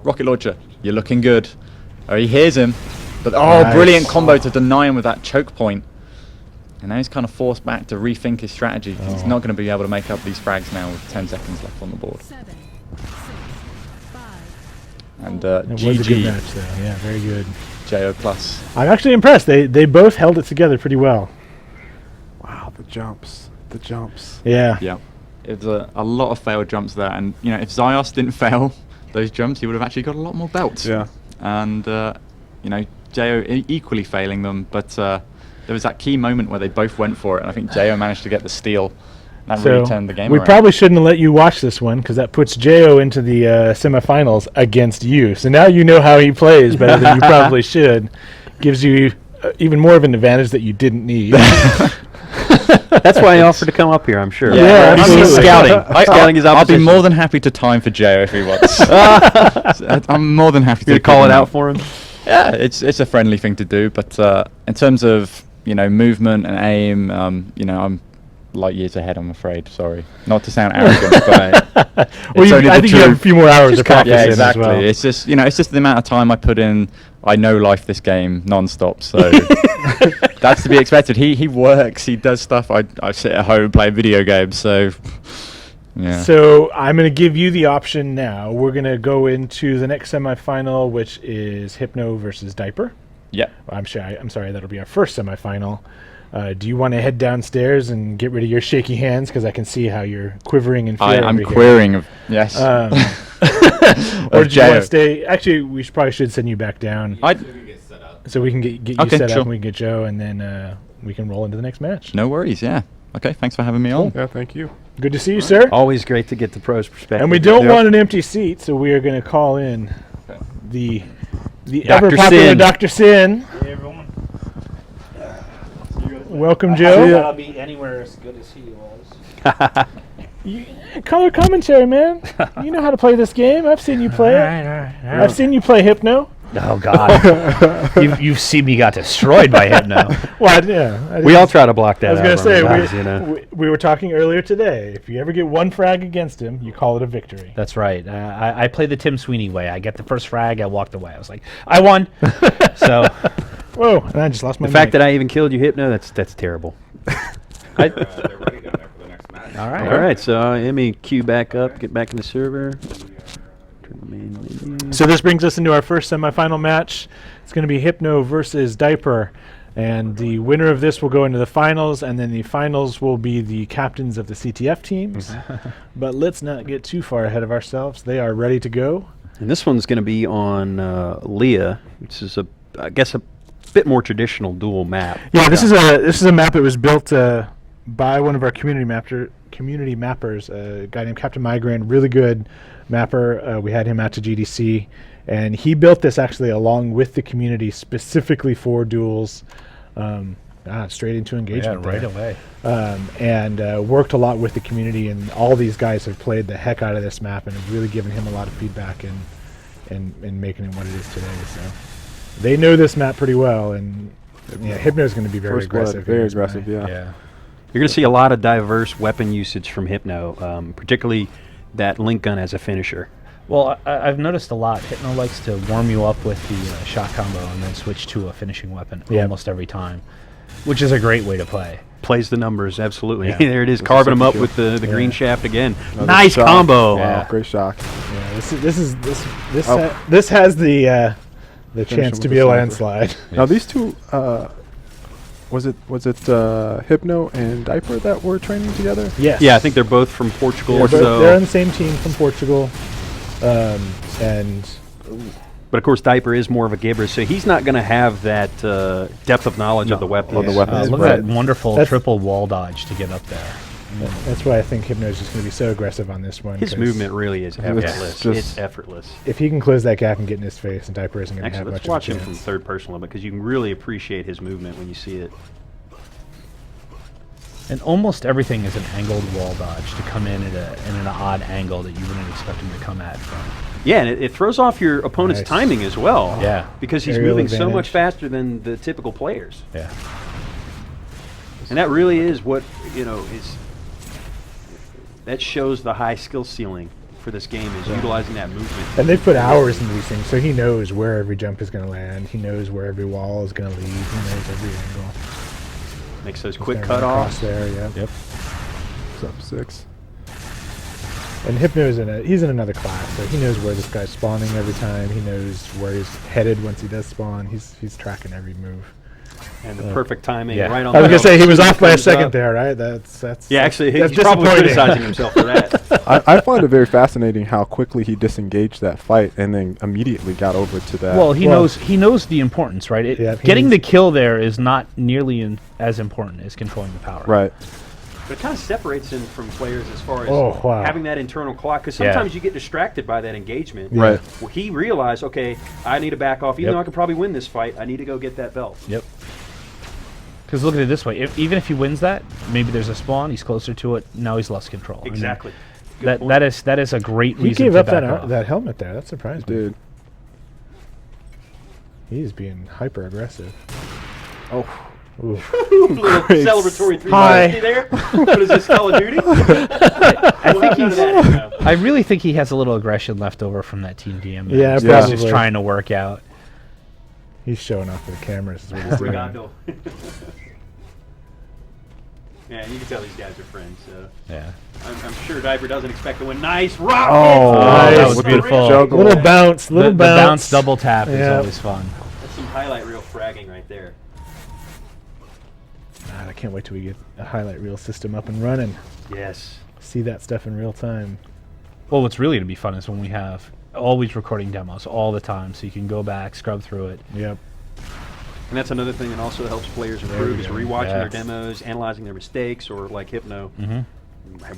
Rocket launcher. You're looking good. Oh, he hears him. But Nice. Brilliant combo to deny him with that choke point. And now he's kind of forced back to rethink his strategy. He's not going to be able to make up these frags now with 10 seconds left on the board. And It was a good GG, match, though. Yeah, very good. JO plus. I'm actually impressed. They both held it together pretty well. Wow, the jumps. The jumps. Yeah. Yeah. It's a lot of failed jumps there. And, if Zios didn't fail those jumps, he would have actually got a lot more belts. Yeah. And, JO equally failing them. But there was that key moment where they both went for it. And I think JO managed to get the steal. That really turned the game we around. probably shouldn't have let you watch this one because that puts Jo into the semifinals against you. So now you know how he plays better than you probably should. Gives you even more of an advantage that you didn't need. That's why he offered to come up here, I'm sure. Yeah, He's absolutely. scouting. Scouting his I'll be opposition. more than happy to time for JO if he wants. I'm more than happy You're to gonna call give it him out that. for him? Yeah, it's a friendly thing to do, but in terms of movement and aim, I'm light years ahead. I'm afraid. Sorry, not to sound arrogant, but Well, I think you have a few more hours of practice yeah, in exactly. as well. It's just it's just the amount of time I put in. I know life this game non-stop, so that's to be expected. He works, he does stuff. I sit at home play video games, so yeah. So I'm going to give you the option now. We're going to go into the next semifinal, which is Hypno versus Diaper. Yeah. I'm sorry, that'll be our first semifinal. Do you want to head downstairs and get rid of your shaky hands? Because I can see how you're quivering and fear I'm over here. querying. Yes. Or do you want to stay? Actually, we probably should send you back down so we can get you Okay, set sure. up and we can get Joe, and then we can roll into the next match. No worries. Yeah. Okay. Thanks for having me on. Yeah, thank you. Good to see you, sir. Always great to get the pros' perspective. And we don't Yep. want an empty seat, so we are going to call in the Dr. ever popular Sin. Dr. Sin. Hey everyone. Welcome, I Joe. doubt I'll be anywhere as good as he was. Color commentary, man. You know how to play this game. I've seen you play it. I've seen you play Hypno. Oh God, you've seen me got destroyed by Hypno. Well, yeah. We all try to block that I was out going to of our say, lives, you know. we were talking earlier today. If you ever get one frag against him, you call it a victory. That's right. I played the Tim Sweeney way. I get the first frag, I walked away. I was like, I won. So Whoa, and I just lost my The fact mic. that I even killed you, Hypno, that's terrible. They're ready down there for the next match. all right. All right, so let me queue back up, get back in the server. Turn the main menu. So this brings us into our first semifinal match. It's going to be Hypno versus Diaper. And the winner of this will go into the finals, and then the finals will be the captains of the CTF teams. But let's not get too far ahead of ourselves. They are ready to go. And this one's going to be on Leah, which is I guess a bit more traditional duel map. Yeah, this is a map that was built by one of our community community mappers, a guy named Captain Migraine, really good mapper. We had him out to GDC, and he built this actually along with the community specifically for Duels. Straight into engagement right there. away. And worked a lot with the community, and all these guys have played the heck out of this map and have really given him a lot of feedback and making it what it is today. So they know this map pretty well, and Hypno's going to be very First blood, aggressive. very here tonight. aggressive. Yeah. You're going to see a lot of diverse weapon usage from Hypno, particularly that link gun as a finisher. Well, I've noticed a lot. Hypno likes to warm you up with the shot combo and then switch to a finishing weapon almost every time, which is a great way to play. Plays the numbers, absolutely. Yeah. There it is, That's carving them up second with the green shaft again. Another Nice shock. combo. Wow, great shock. Yeah, this Oh. this has the Finish chance him to with be a a sniper. landslide. Now these two, was it Hypno and Diaper that were training together? Yes. Yeah, I think they're both from Portugal. They're, so they're on the same team from Portugal, and But of course, Diaper is more of a gibber, so he's not going to have that depth of knowledge of the weapon. Of the weapons. Look Right. at that wonderful That's- triple wall dodge to get up there. that's why I think Hypno's just going to be so aggressive on this one. His 'cause movement really is effortless. just- It's effortless. if he can close that gap and get in his face, and Diaper isn't going to Actually, have let's much watch of him a from chance. third person a little bit because you can really appreciate his movement when you see it. And almost everything is an angled wall dodge to come in at an odd angle that you wouldn't expect him to come at from. Yeah, and it throws off your opponent's Nice. timing as well. Yeah. Because he's Aerial moving so much advantage. faster than the typical players. Yeah. And that really is what, is that shows the high skill ceiling for this game is utilizing that movement. And they've put hours into these things, so he knows where every jump is going to land. He knows where every wall is going to lead. He knows every angle. Makes those He's quick gonna run across cutoffs. there. Yeah. Yep. It's up 6. And Hypno's he's in another class, so he knows where this guy's spawning every time. He knows where he's headed once he does spawn. He's tracking every move. And the perfect timing Yeah. right on I was the gonna say he was off by a comes second up. there, right? That's Yeah, actually, that's he's probably disappointing. criticizing himself for that. I find it very fascinating how quickly he disengaged that fight and then immediately got over to that. Well, he Well- knows the importance, right? Yeah, he Getting needs- the kill there is not nearly as important as controlling the power. right. But it kind of separates him from players as far as Oh, wow. having that internal clock. Because Yeah. sometimes you get distracted by that engagement. Right. Well, he realized, okay, I need to back off. Even Yep. though I could probably win this fight, I need to go get that belt. Yep. Because look at it this way: even if he wins that, maybe there's a spawn. He's closer to it. Now he's lost control. I mean, Exactly. Good point. that is a great He reason gave to up back off. that helmet there. That surprised me. Dude. He's being hyper aggressive. Oh. Ooh. Little Great. celebratory 360 Hi. there. What is this, Call of Duty? I think None of that, no. I really think he has a little aggression left over from that Team DM. match. Yeah, He's probably. just trying to work out. He's showing off for the cameras. Is what he's doing. Brigando. Yeah, you can tell these guys are friends. So Yeah. I'm sure Diaper doesn't expect to win. Nice rock. Oh, Nice. that was with the beautiful. juggle. Little bounce, The little bounce. bounce double tap is Yeah. always fun. That's some highlight reel fragging right there. God, I can't wait till we get a highlight reel system up and running. Yes. See that stuff in real time. Well, what's really going to be fun is when we have always recording demos all the time, so you can go back, scrub through it. Yep. And that's another thing that also helps players There improve we is go. rewatching their Yes. demos, analyzing their mistakes, or like Hypno.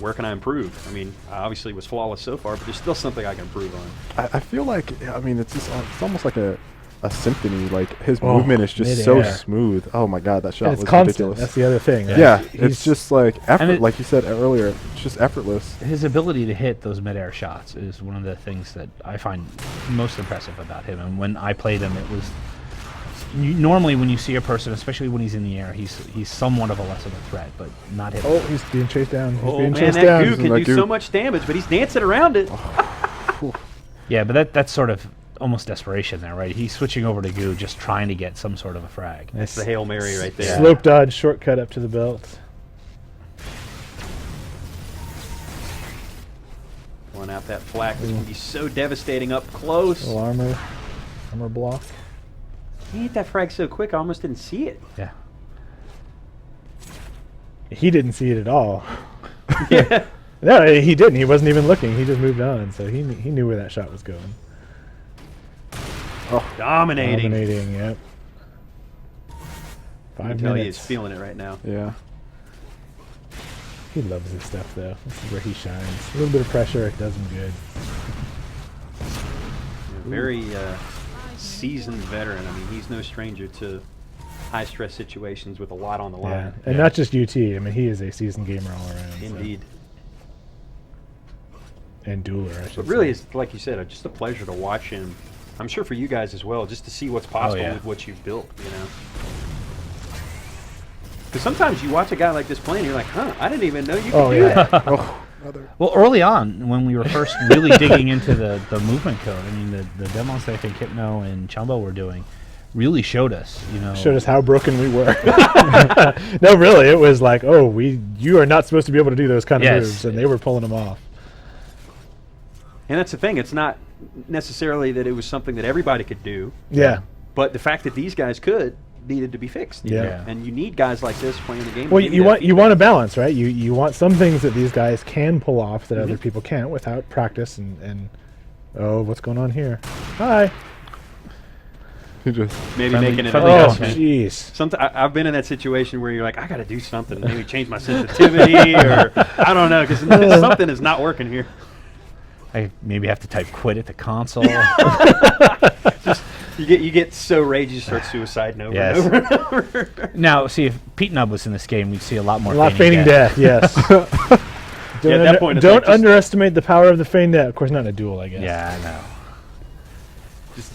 Where can I improve? I mean, I obviously was flawless so far, but there's still something I can improve on. I feel like, I mean, it's almost like a symphony. Like his Oh, movement is just so midair. smooth. Oh my god, that shot And it's was constant. ridiculous. That's the other thing. yeah, He's- it's just like effort. And it- Like you said earlier, it's just effortless. His ability to hit those midair shots is one of the things that I find most impressive about him. And when I played him, it was normally when you see a person, especially when he's in the air, he's somewhat of a less of a threat, but not him. Oh, he's being chased down. He's Oh being man, chased that down. goo can That do so goo. much damage, but he's dancing around it. Yeah, but that's sort of almost desperation there, right? He's switching over to goo, just trying to get some sort of a frag. That's the Hail Mary right there. Slope dodge, shortcut up to the belt. Pulling out that flak is going to be so devastating up close. Little armor block. He hit that frag so quick, I almost didn't see it. Yeah. He didn't see it at all. Yeah. No, he didn't. He wasn't even looking. He just moved on, so he knew where that shot was going. Dominating. Dominating, yep. I can 5 tell he is minutes. feeling it right now. Yeah. He loves this stuff, though. This is where he shines. A little bit of pressure, it does him good. Very seasoned veteran. I mean, he's no stranger to high-stress situations with a lot on the line. Yeah. And not just UT. I mean, he is a seasoned gamer all around. Indeed. So. And dueler, I should But really, say. it's like you said, just a pleasure to watch him. I'm sure for you guys as well, just to see what's possible with what you've built, you know. Because sometimes you watch a guy like this playing, and you're like, huh, I didn't even know you could do that. Well, early on, when we were first really digging into the movement code, I mean, the demos that I think Hypno and Chumbo were doing really showed us, you know. Showed us how broken we were. No, really, it was like, oh, you are not supposed to be able to do those kind of moves, and they were pulling them off. And that's the thing. It's not necessarily that it was something that everybody could do. Yeah. But the fact that these guys could needed to be fixed. You know? And you need guys like this playing the game. Well, you want a balance, right? You want some things that these guys can pull off that other people can't without practice and oh, what's going on here? Hi. You just maybe making it. Oh, jeez. I've been in that situation where you're like, I got to do something, maybe change my sensitivity, or I don't know, because something is not working here. I maybe have to type quit at the console. Just you get so ragey, you start suiciding over and over and over. Now, see, if Pete Nubb was in this game, we'd see a lot more. Feigning death. Yes. Don't underestimate the power of the feign death. Of course, not in a duel, I guess. Yeah, I know.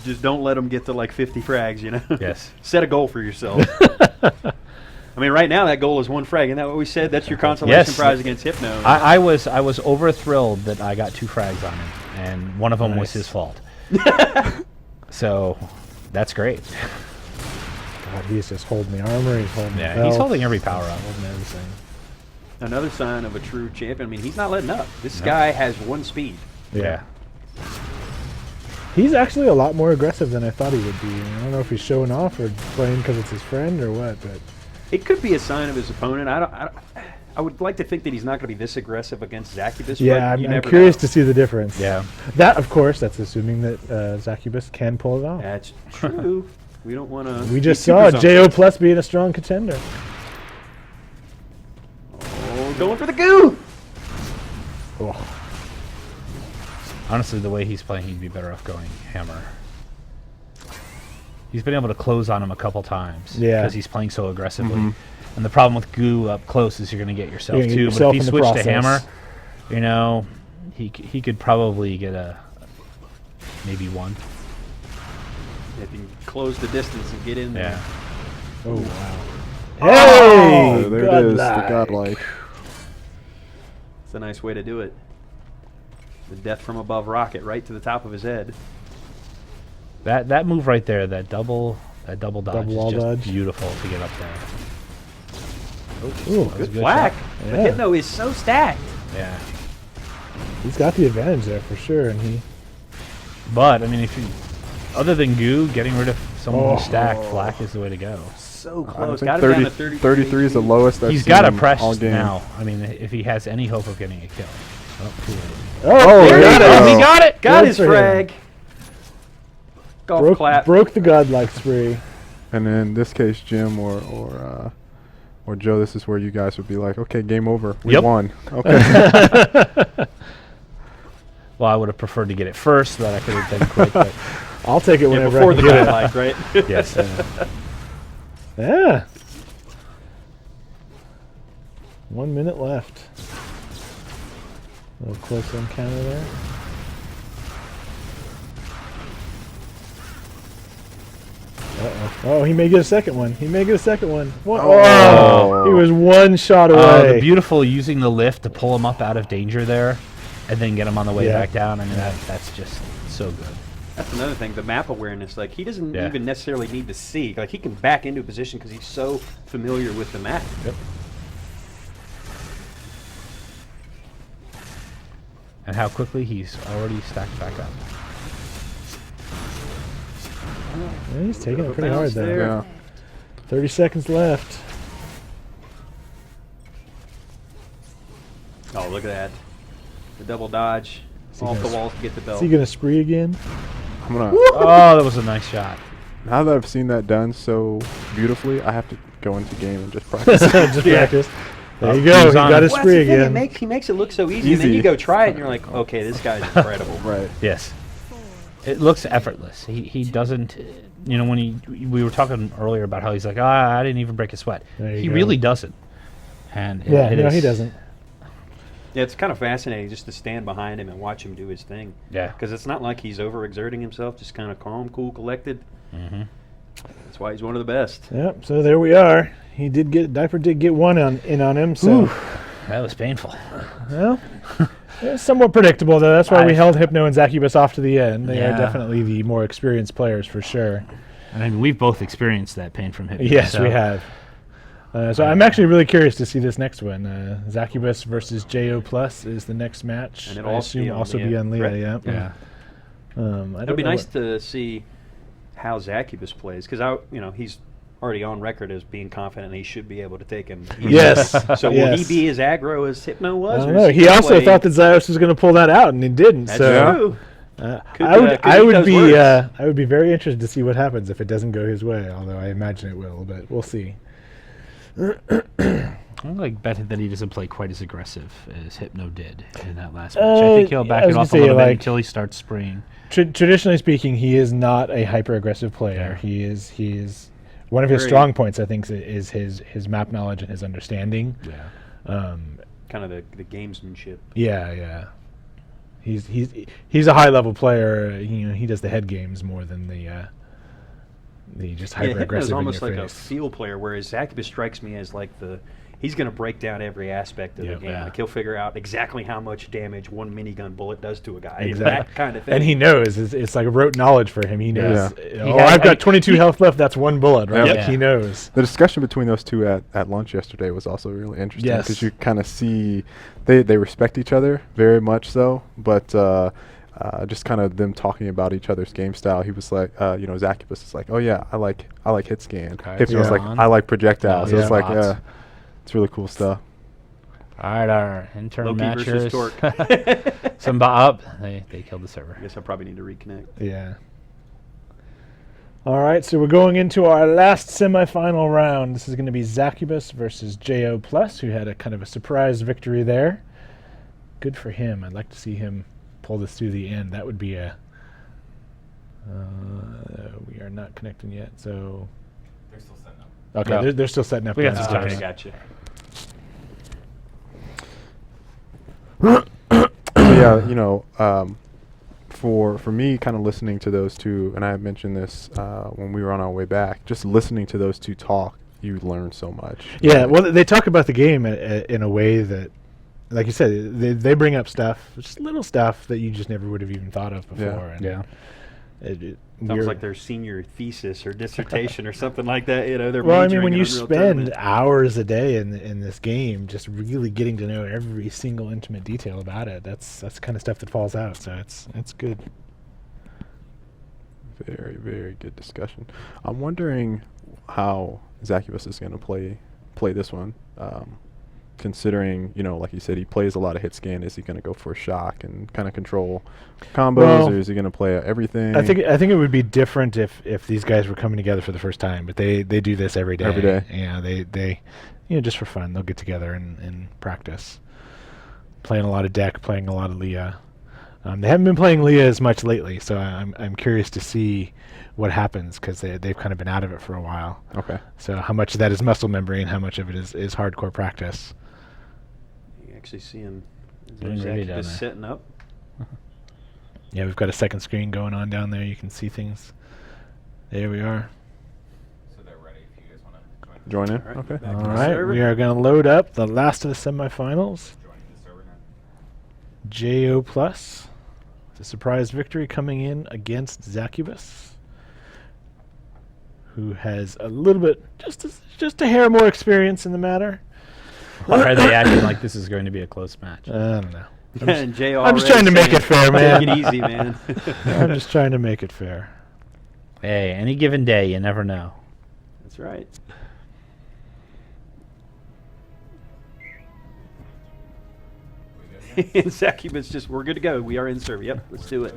Just don't let them get to like 50 frags, you know. Yes. Set a goal for yourself. I mean, right now that goal is 1 frag. Isn't that what we said? That's your consolation prize against Hypno. I was over thrilled that I got 2 frags on him, and one of them was his fault. So that's great. God, he's just holding the armor. He's holding the he's holding every power up. Holding everything. Another sign of a true champion. I mean, he's not letting up. This guy has 1 speed. Yeah. He's actually a lot more aggressive than I thought he would be. I don't know if he's showing off or playing because it's his friend or what, but it could be a sign of his opponent. I would like to think that he's not going to be this aggressive against Zakubus. Yeah, but I'm curious to see the difference. Yeah. That, of course, that's assuming that Zakubus can pull it off. That's true. We don't want to. We just saw JO Plus being a strong contender. Oh, going for the goo! Oh. Honestly, the way he's playing, he'd be better off going hammer. He's been able to close on him a couple times because he's playing so aggressively. And the problem with goo up close is you're going to get yourself too. But if he switched to hammer, you know, he could probably get maybe 1. If you can close the distance and get in there. Oh, wow. Hey! There it is, the godlike. It's a nice way to do it. The death from above rocket right to the top of his head. That move right there, that double dodge is just beautiful to get up there. Ooh, good flak. But Hypno is so stacked. Yeah. He's got the advantage there for sure, and But I mean, if you, other than goo, getting rid of someone who's stacked, flak is the way to go. So close. I think 33 is the lowest. He's got to press now. I mean, if he has any hope of getting a kill. Oh, he got it! Got his frag. Golf clap. Broke the godlike spree. And in this case, Jim or Joe, this is where you guys would be like, okay, game over. We won. Okay. Well, I would have preferred to get it first so that I could have been quick. But I'll take it whenever before I the can get godlike, right? yes. Yeah. 1 minute left. A little close encounter there. Oh, he may get a second one. He was 1 shot away. The beautiful using the lift to pull him up out of danger there and then get him on the way back down. I mean, that's just so good. That's another thing, the map awareness. Like, he doesn't even necessarily need to see. Like, he can back into a position because he's so familiar with the map. Yep. And how quickly he's already stacked back up. Yeah, he's taking it pretty hard there. Yeah. 30 seconds left. Oh, look at that. The double dodge off the walls to get the belt. Is he going to spree again? I'm gonna. Oh, that was a nice shot. Now that I've seen that done so beautifully, I have to go into game and just practice. Just practice. There you go. He got his Well, spree that's the thing, again. he makes it look so easy, and then Easy. you go try it, and you're like, okay, this guy's incredible. Right. Yes. It looks effortless. He doesn't, you know, when we were talking earlier about how he's like, I didn't even break a sweat. There you He go. really doesn't. And Yeah, it no, is- he doesn't. Yeah, it's kind of fascinating just to stand behind him and watch him do his thing. Yeah. Because it's not like he's overexerting himself, just kind of calm, cool, collected. Mm-hmm. That's why he's one of the best. Yep. So there we are. Diaper did get one in on him. So That was painful. well, it's somewhat predictable though. That's why we I've- held Hypno and Zaccubus off to the end. They Yeah. are definitely the more experienced players for sure. I mean, we've both experienced that pain from Hypno. Yes, so we have. So I'm actually really curious to see this next one. Zaccubus versus Jo Plus is the next match. And it'll I also be assume on also Leah, be on Leah. correct? Yeah. Yeah. I It'll be don't know nice to see how Zakubus plays, because he's already on record as being confident he should be able to take him. easily. Yes. So will Yes. he be as aggro as Hypno was? I don't or know. is He gonna also play- thought that Zios was going to pull that out, and he didn't. That's so true. Could, I would could I eat would those be words. I would be very interested to see what happens if it doesn't go his way. Although I imagine it will, but we'll see. I'm like betting that he doesn't play quite as aggressive as Hypno did in that last match. I think he'll back I was it gonna off a say, little bit like- until he starts spraying. Traditionally speaking, he is not a hyper aggressive player. He is one of his Very- strong points. I think is his map knowledge and his understanding. Yeah. Kind of the gamesmanship. Yeah. He's a high level player. He does the head games more than the just hyper Hypno's aggressive in almost your like face. a feel player, whereas Zakubus strikes me as like he's going to break down every aspect of Yep. the game. Yeah. Like he'll figure out exactly how much damage one minigun bullet does to a guy. It's Exactly. that kind of thing. And he knows it's like a rote knowledge for him. He knows. Yeah. Oh, I've got 22 health left. That's one bullet, right? Yep. Like, he knows. The discussion between those two at lunch yesterday was also really interesting Yes. because you kind of see they respect each other very much so, but just kind of them talking about each other's game style. He was like, Zakubus is like, oh yeah, I like hit scan. Okay. Hypno was Yeah. like, I like projectiles. So Yeah. it's like, Bots. it's really cool stuff. All right, our intern Loki matchers. versus Torque. Some up. They killed the server. I guess I probably need to reconnect. Yeah. All right, so we're going into our last semifinal round. This is going to be Zakubus versus Jo Plus, who had a kind of a surprise victory there. Good for him. I'd like to see him pull this through the end. That would be a. We are not connecting yet, so. They're still setting up. Okay, No. they're still setting up. We got guys. some time. Okay, gotcha. Yeah, for me, kind of listening to those two, and I mentioned this when we were on our way back. Just listening to those two talk, you learn so much. Yeah, well, they talk about the game in a way that, like you said, they bring up stuff, just little stuff that you just never would have even thought of before. Yeah. And Yeah. Sounds like their senior thesis or dissertation or something like that. They're Well, I mean, majoring when in you Unreal spend Tournament. hours a day in this game, just really getting to know every single intimate detail about it, that's the kind of stuff that falls out. So it's good. Very, very good discussion. I'm wondering how Zakubus is going to play this one, considering, like you said, he plays a lot of hit scan. Is he going to go for a shock and kind of control combos, Well, or is he going to play everything? I think it would be different if these guys were coming together for the first time, but they do this every day. Every day. Yeah, they just for fun, they'll get together and practice. Playing a lot of deck, playing a lot of Leah. They haven't been playing Leah as much lately, so I'm curious to see what happens because they've kind of been out of it for a while. Okay. So how much of that is muscle memory and how much of it is hardcore practice? You actually see him. Doing really down Zakubus there. setting up. Yeah, we've got a second screen going on down there. You can see things. There we are. So they're ready if you guys want to join. Join in. All right, Okay. back All to the right, server. we are going to load up the last of the semifinals. Joining the server now. Jo Plus, the surprise victory coming in against Zakubus, who has a little bit, just a hair more experience in the matter. Why are they acting like this is going to be a close match? I don't know. And Jay I'm just already trying to make it saying, fair, man. Take it easy, man. I'm just trying to make it fair. Hey, any given day, you never know. That's right. And Zakubus just, we're good to go. We are in server. Yep, let's do it.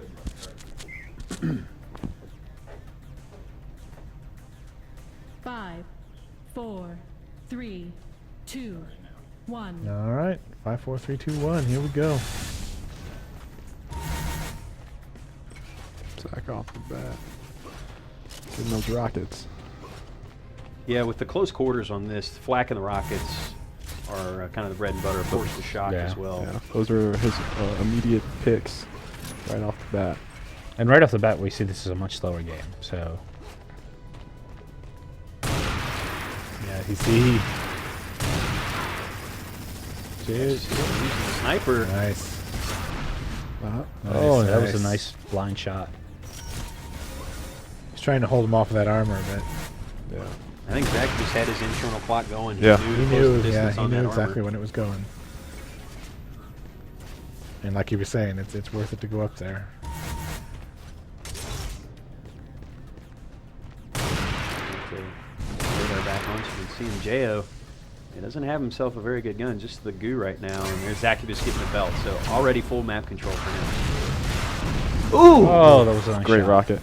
Five, four, three, two, one. All right, 5, 4, 3, 2, 1. Here we go. Zach off the bat. Getting those rockets. Yeah, with the close quarters on this, Flack and the rockets are kind of the bread and butter. Of course, the shock as well. Yeah, those are his immediate picks right off the bat. And right off the bat, we see this is a much slower game. So, Yeah, you see. Using the sniper. Nice. oh, that nice. was a nice blind shot. He's trying to hold him off of that armor, but Yeah. I think Zach just had his internal clock going. Yeah. He he knew, to close knew. the Yeah, distance he on knew that exactly armor. when it was going. And like you were saying, it's worth it to go up there. Radar back on, so you can see him. J.O. He doesn't have himself a very good gun, just the goo right now. And there's Zakubus getting the belt, so already full map control for him. Ooh! Oh, that was a nice Great shot. rocket.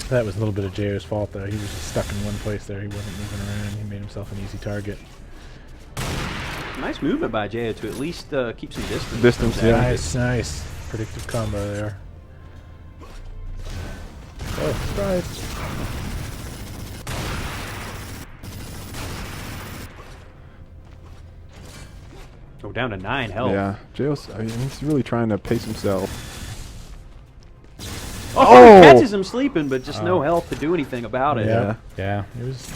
That was a little bit of J.O.'s fault, though. He was just stuck in one place there. He wasn't moving around. He made himself an easy target. Nice movement by J.O. to at least keep some distance. Distance, from yeah. Zakubus. Nice, nice. Predictive combo there. Oh, right. Oh, down to 9 health. Yeah. Jails, I mean, he's really trying to pace himself. Oh! He catches him sleeping, but just no health to do anything about it. Yeah. Yeah. It was.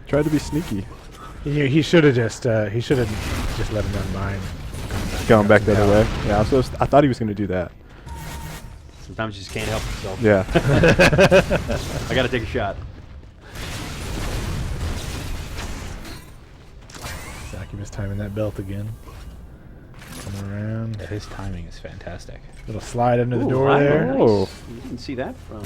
Tried to be sneaky. He should have just let him run mine. Going back the other way. Yeah, I thought he was going to do that. Sometimes you just can't help yourself. Yeah. I got to take a shot. Zakubus timing that belt again. Come around. Yeah, his timing is fantastic. Little slide under the Ooh, door right, there. Oh. nice. You didn't see that from.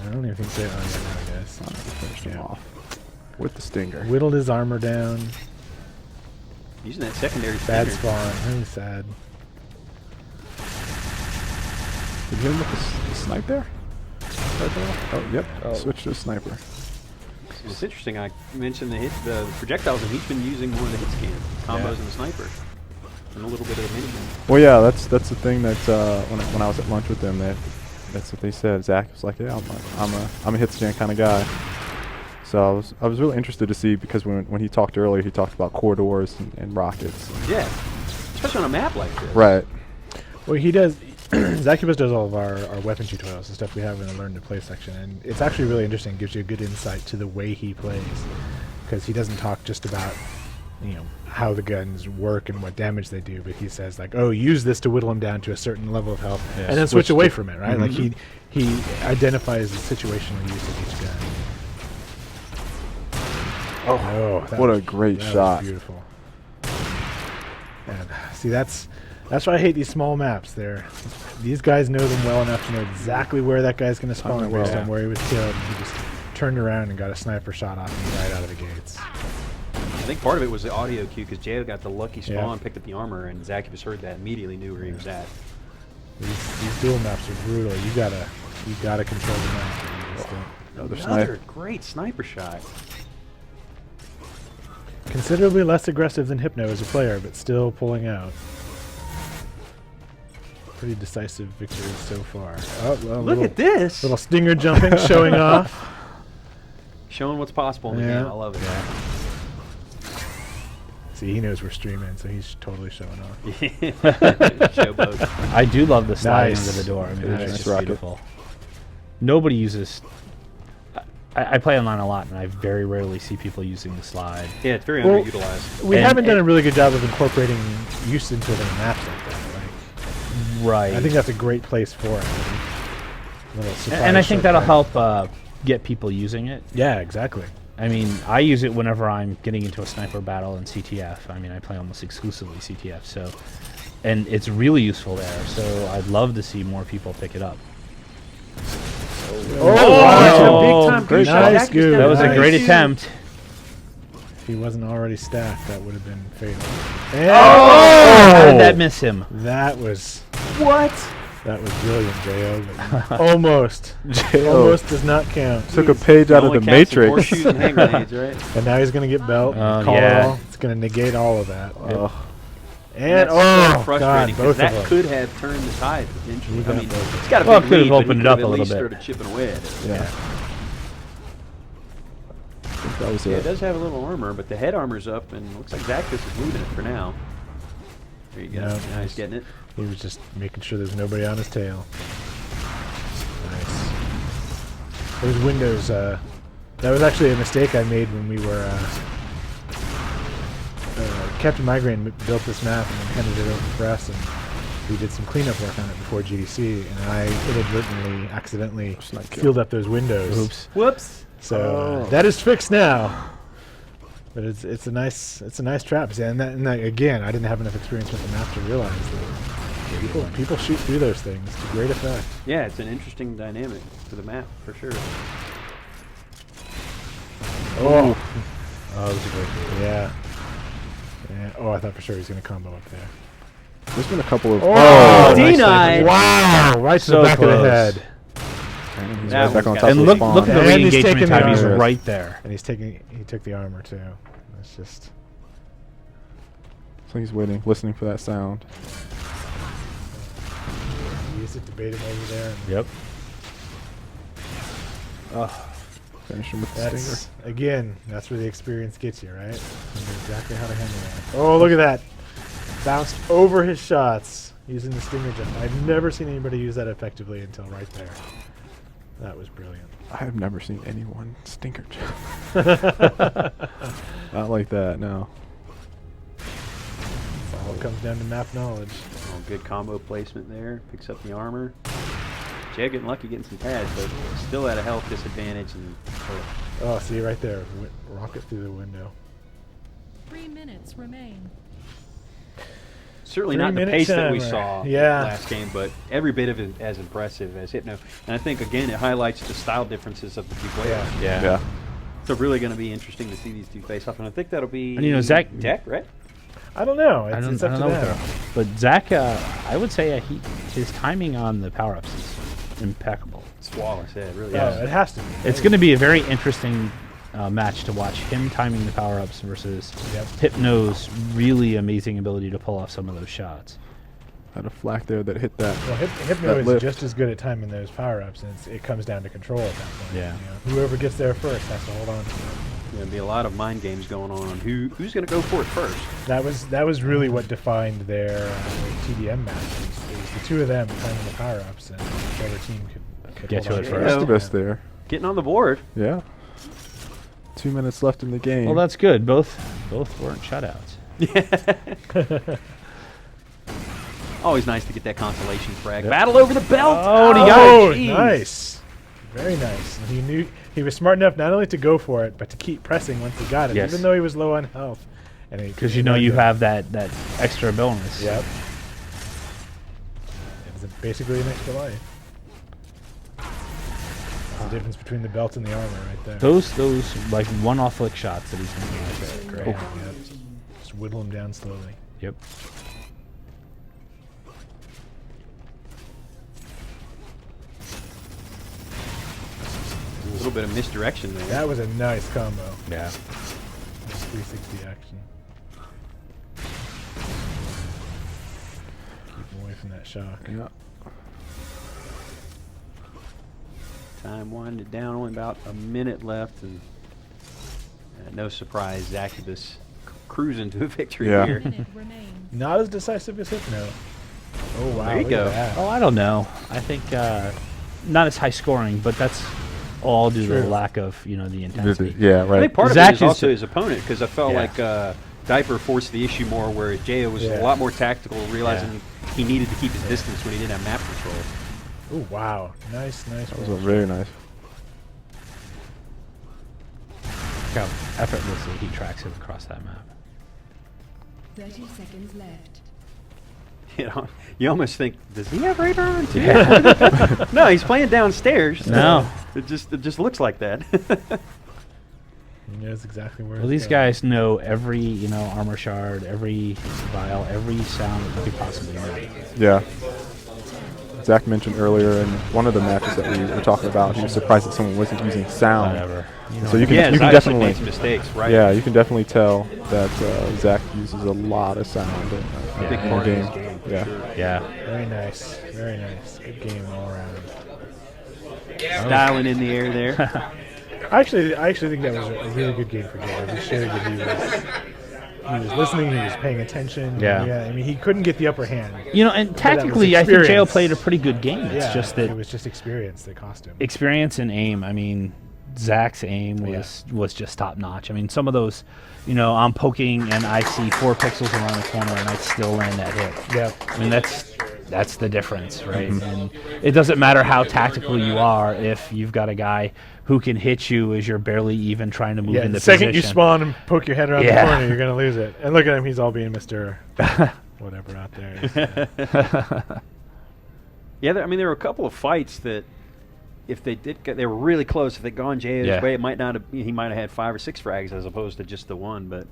I don't even think so. Oh, yeah, I guess. Finished him off with the stinger. Whittled his armor down. Using that secondary Bad stinger. spawn. Really sad. Did you hit him with the snipe there? Right there? Oh, yep. Oh. Switch to a sniper. It's interesting. I mentioned the projectiles, and he's been using more of the hit scan combos and the sniper, and a little bit of the minigun. Well, yeah, that's the thing that when I was at lunch with them, that's what they said. Zach was like, yeah, I'm a hit scan kind of guy. So I was really interested to see, because when he talked earlier, he talked about corridors and rockets. Yeah, especially on a map like this. Right. Well, he does. Zakubus does all of our weapon tutorials, the stuff we have in the Learn to Play section, and it's actually really interesting. It gives you a good insight to the way he plays, because he doesn't talk just about how the guns work and what damage they do, but he says like, oh, use this to whittle him down to a certain level of health, and then switch away from it, right? Like he identifies the situational use of each gun. Oh, What a great that shot. was beautiful. And see, that's why I hate these small maps. These guys know them well enough to know exactly where that guy's going to spawn based on where he was killed. He just turned around and got a sniper shot off him right out of the gates. I think part of it was the audio cue, because J.O. got the lucky spawn, picked up the armor, and Zakubus heard that, immediately knew where he was at. These duel maps are brutal. You gotta control the map. You just don't. Another Another sniper. great sniper shot. Considerably less aggressive than Hypno as a player, but still pulling out. Pretty decisive victory so far. Oh, well, Look at this! Little stinger jumping, showing off. Showing what's possible in the Yeah. game. I love it. See, he knows we're streaming, so he's totally showing off. Showboat. I do love the sliding Nice. under the door. I mean, Nice that's just rocket. beautiful. Nobody uses. I play online a lot, and I very rarely see people using the slide. Yeah, it's very Well, underutilized. We And- haven't done a really good job of incorporating use into the maps like that. Right. I think that's a great place for it. Little surprise and I think that'll shortcut. help get people using it. Yeah, exactly. I mean, I use it whenever I'm getting into a sniper battle in CTF. I mean, I play almost exclusively CTF, so, and it's really useful there. So I'd love to see more people pick it up. wow. Big time Great goose shot. shot. Nice goose. That was a Nice. great attempt. If he wasn't already stacked, that would have been fatal. How did that miss him? That was What? That was brilliant, J.O. but almost. J.O. Almost does not count. Took a page out of the Matrix. Horseshoes and hand grenades, right? And now he's going to get belt. Call yeah. all. It's going to negate all of that. Oh, And, That's so oh, frustrating God, both that of them. could have turned the tide potentially. got I mean, both. it's got a Well, big it could have lead, but opened he it up could have a at little least bit. started chipping away at it. yeah. I think that was Yeah, it it. does have a little armor, but the head armor's up, and looks like Zakubus is losing it for now. There you go. No, Now he's getting it. He was just making sure there's nobody on his tail. Nice. Those windows, that was actually a mistake I made when we were, Captain Migraine built this map and then handed it over for us, and we did some cleanup work on it before GDC, and I inadvertently, accidentally filled up those windows. Oops. Whoops. So that is fixed now. But it's a nice trap. See, and that, again, I didn't have enough experience with the map to realize that people shoot through those things to great effect. Yeah, it's an interesting dynamic for the map, for sure. Oh, that was a great move. Yeah. Oh, I thought for sure he was going to combo up there. There's been a couple of. Oh, denied. Wow! Right to So the back of close. the head. And he's That right back on one's top got of And the look spawn. at the And he's taking re-engagement the time. He's armor. right there. And he took the armor too. It's just. So he's waiting, listening for that sound. He used to debate him over there. And Yep. Finish him with the stinger. that's, again, that's where the experience gets you, right? You know exactly how to handle that. Oh, look at that. Bounced over his shots using the stinger jump. I've never seen anybody use that effectively until right there. That was brilliant. I have never seen anyone stinker jump. Not like that, no. All comes down to map knowledge. Oh, good combo placement there. Picks up the armor. Jay getting lucky getting some pads, but still at a health disadvantage. And Oh, see right there. Rocket through the window. 3 minutes remain. certainly 3 not the minute pace that we timer. saw Yeah. last game, but every bit of it as impressive as Hypno. And I think, again, it highlights the style differences of the two players. Yeah. So really going to be interesting to see these two face off, and I think that'll be And, you know, Zach- Tech, right? I don't know. It's, I don't, it's up I don't to know. them. But Zach, I would say his timing on the power-ups is impeccable. It's flawless, yeah, it really Oh, is. it has to be. It's going to be a very interesting match to watch him timing the power-ups versus Hypno's really amazing ability to pull off some of those shots. Had a flak there that hit that. Well, Hypno that is lift. just as good at timing those power-ups, and it comes down to control at that point. Yeah. You know, whoever gets there first has to hold on to it. There'll be a lot of mind games going on who's going to go for it first. That was really what defined their TDM matches. It was the two of them timing the power-ups, and whichever team could Get hold to on it it. first. Zakubus there. Getting on the board. Yeah. 2 minutes left in the game. Well, that's good. Both weren't shutouts. Always nice to get that consolation frag. Battle over the belt. Oh, and he got it. jeez. Nice. Very nice. And he knew he was smart enough not only to go for it, but to keep pressing once he got it, Yes. even though he was low on health. Because you know you have that extra bonus. Yep. It was basically an extra life. That's the difference between the belt and the armor right there. Those like one-off flick shots that he's making right there. Great. Yep. Just whittle him down slowly. Yep. A little bit of misdirection there. That was a nice combo. Yeah. Nice 360 action. Keep him away from that shock. Yeah. Time winded down, only about a minute left, and no surprise, Zakubus cruising to a victory Yeah. here. Minute remains. Not as decisive as Hypno. Oh wow! There you look go. At that. Oh, I don't know. I think not as high scoring, but that's all due to the True. lack of the intensity. Yeah, I right. think part Zach of it is is- also his opponent, because I felt Yeah. like Diaper forced the issue more, where Jaya was a Yeah. lot more tactical, realizing he needed to keep his distance when he didn't have map control. Oh wow! Nice That was roll. very nice. Look how effortlessly he tracks him across that map. 30 seconds left. You almost think, does he have radar on too? No, he's playing downstairs. No. It just looks like that. He knows exactly where. Well, it's these going. guys know every armor shard, every vial, every sound that they could possibly make. Yeah. Zach mentioned earlier in one of the matches that we were talking about, he was surprised that someone wasn't using sound. Whatever. So you can, Yeah, you can Zios definitely made some mistakes, right? Yeah, you can definitely tell that Zach uses a lot of sound in, Big in part the of his game. game. For Yeah. Sure. Yeah. Very nice. Very nice. Good game all around. Styling in the air there. I actually think that was a really good game for Jared. He showed that he was listening, he was paying attention. Yeah. I mean, he couldn't get the upper hand. You know, and that was tactically, I think Jail experience. played a pretty good game. It's Yeah, just that it was just experience that cost him. experience and aim. I mean, Zach's aim was just top notch. I mean, some of those, you know, I'm poking and I see 4 pixels around the corner and I still land that hit. Yeah. I mean, that's the difference, right? And it doesn't matter how tactical you are if you've got a guy who can hit you as you're barely even trying to move Yeah, into the second position. you spawn and poke your head around Yeah. the corner, you're going to lose it. And look at him, he's all being Mr. whatever out there. Yeah, I mean, there were a couple of fights that, if they did, they were really close. If they'd gone Jay's way, it might not have. He might have had 5 or 6 frags as opposed to just the one. But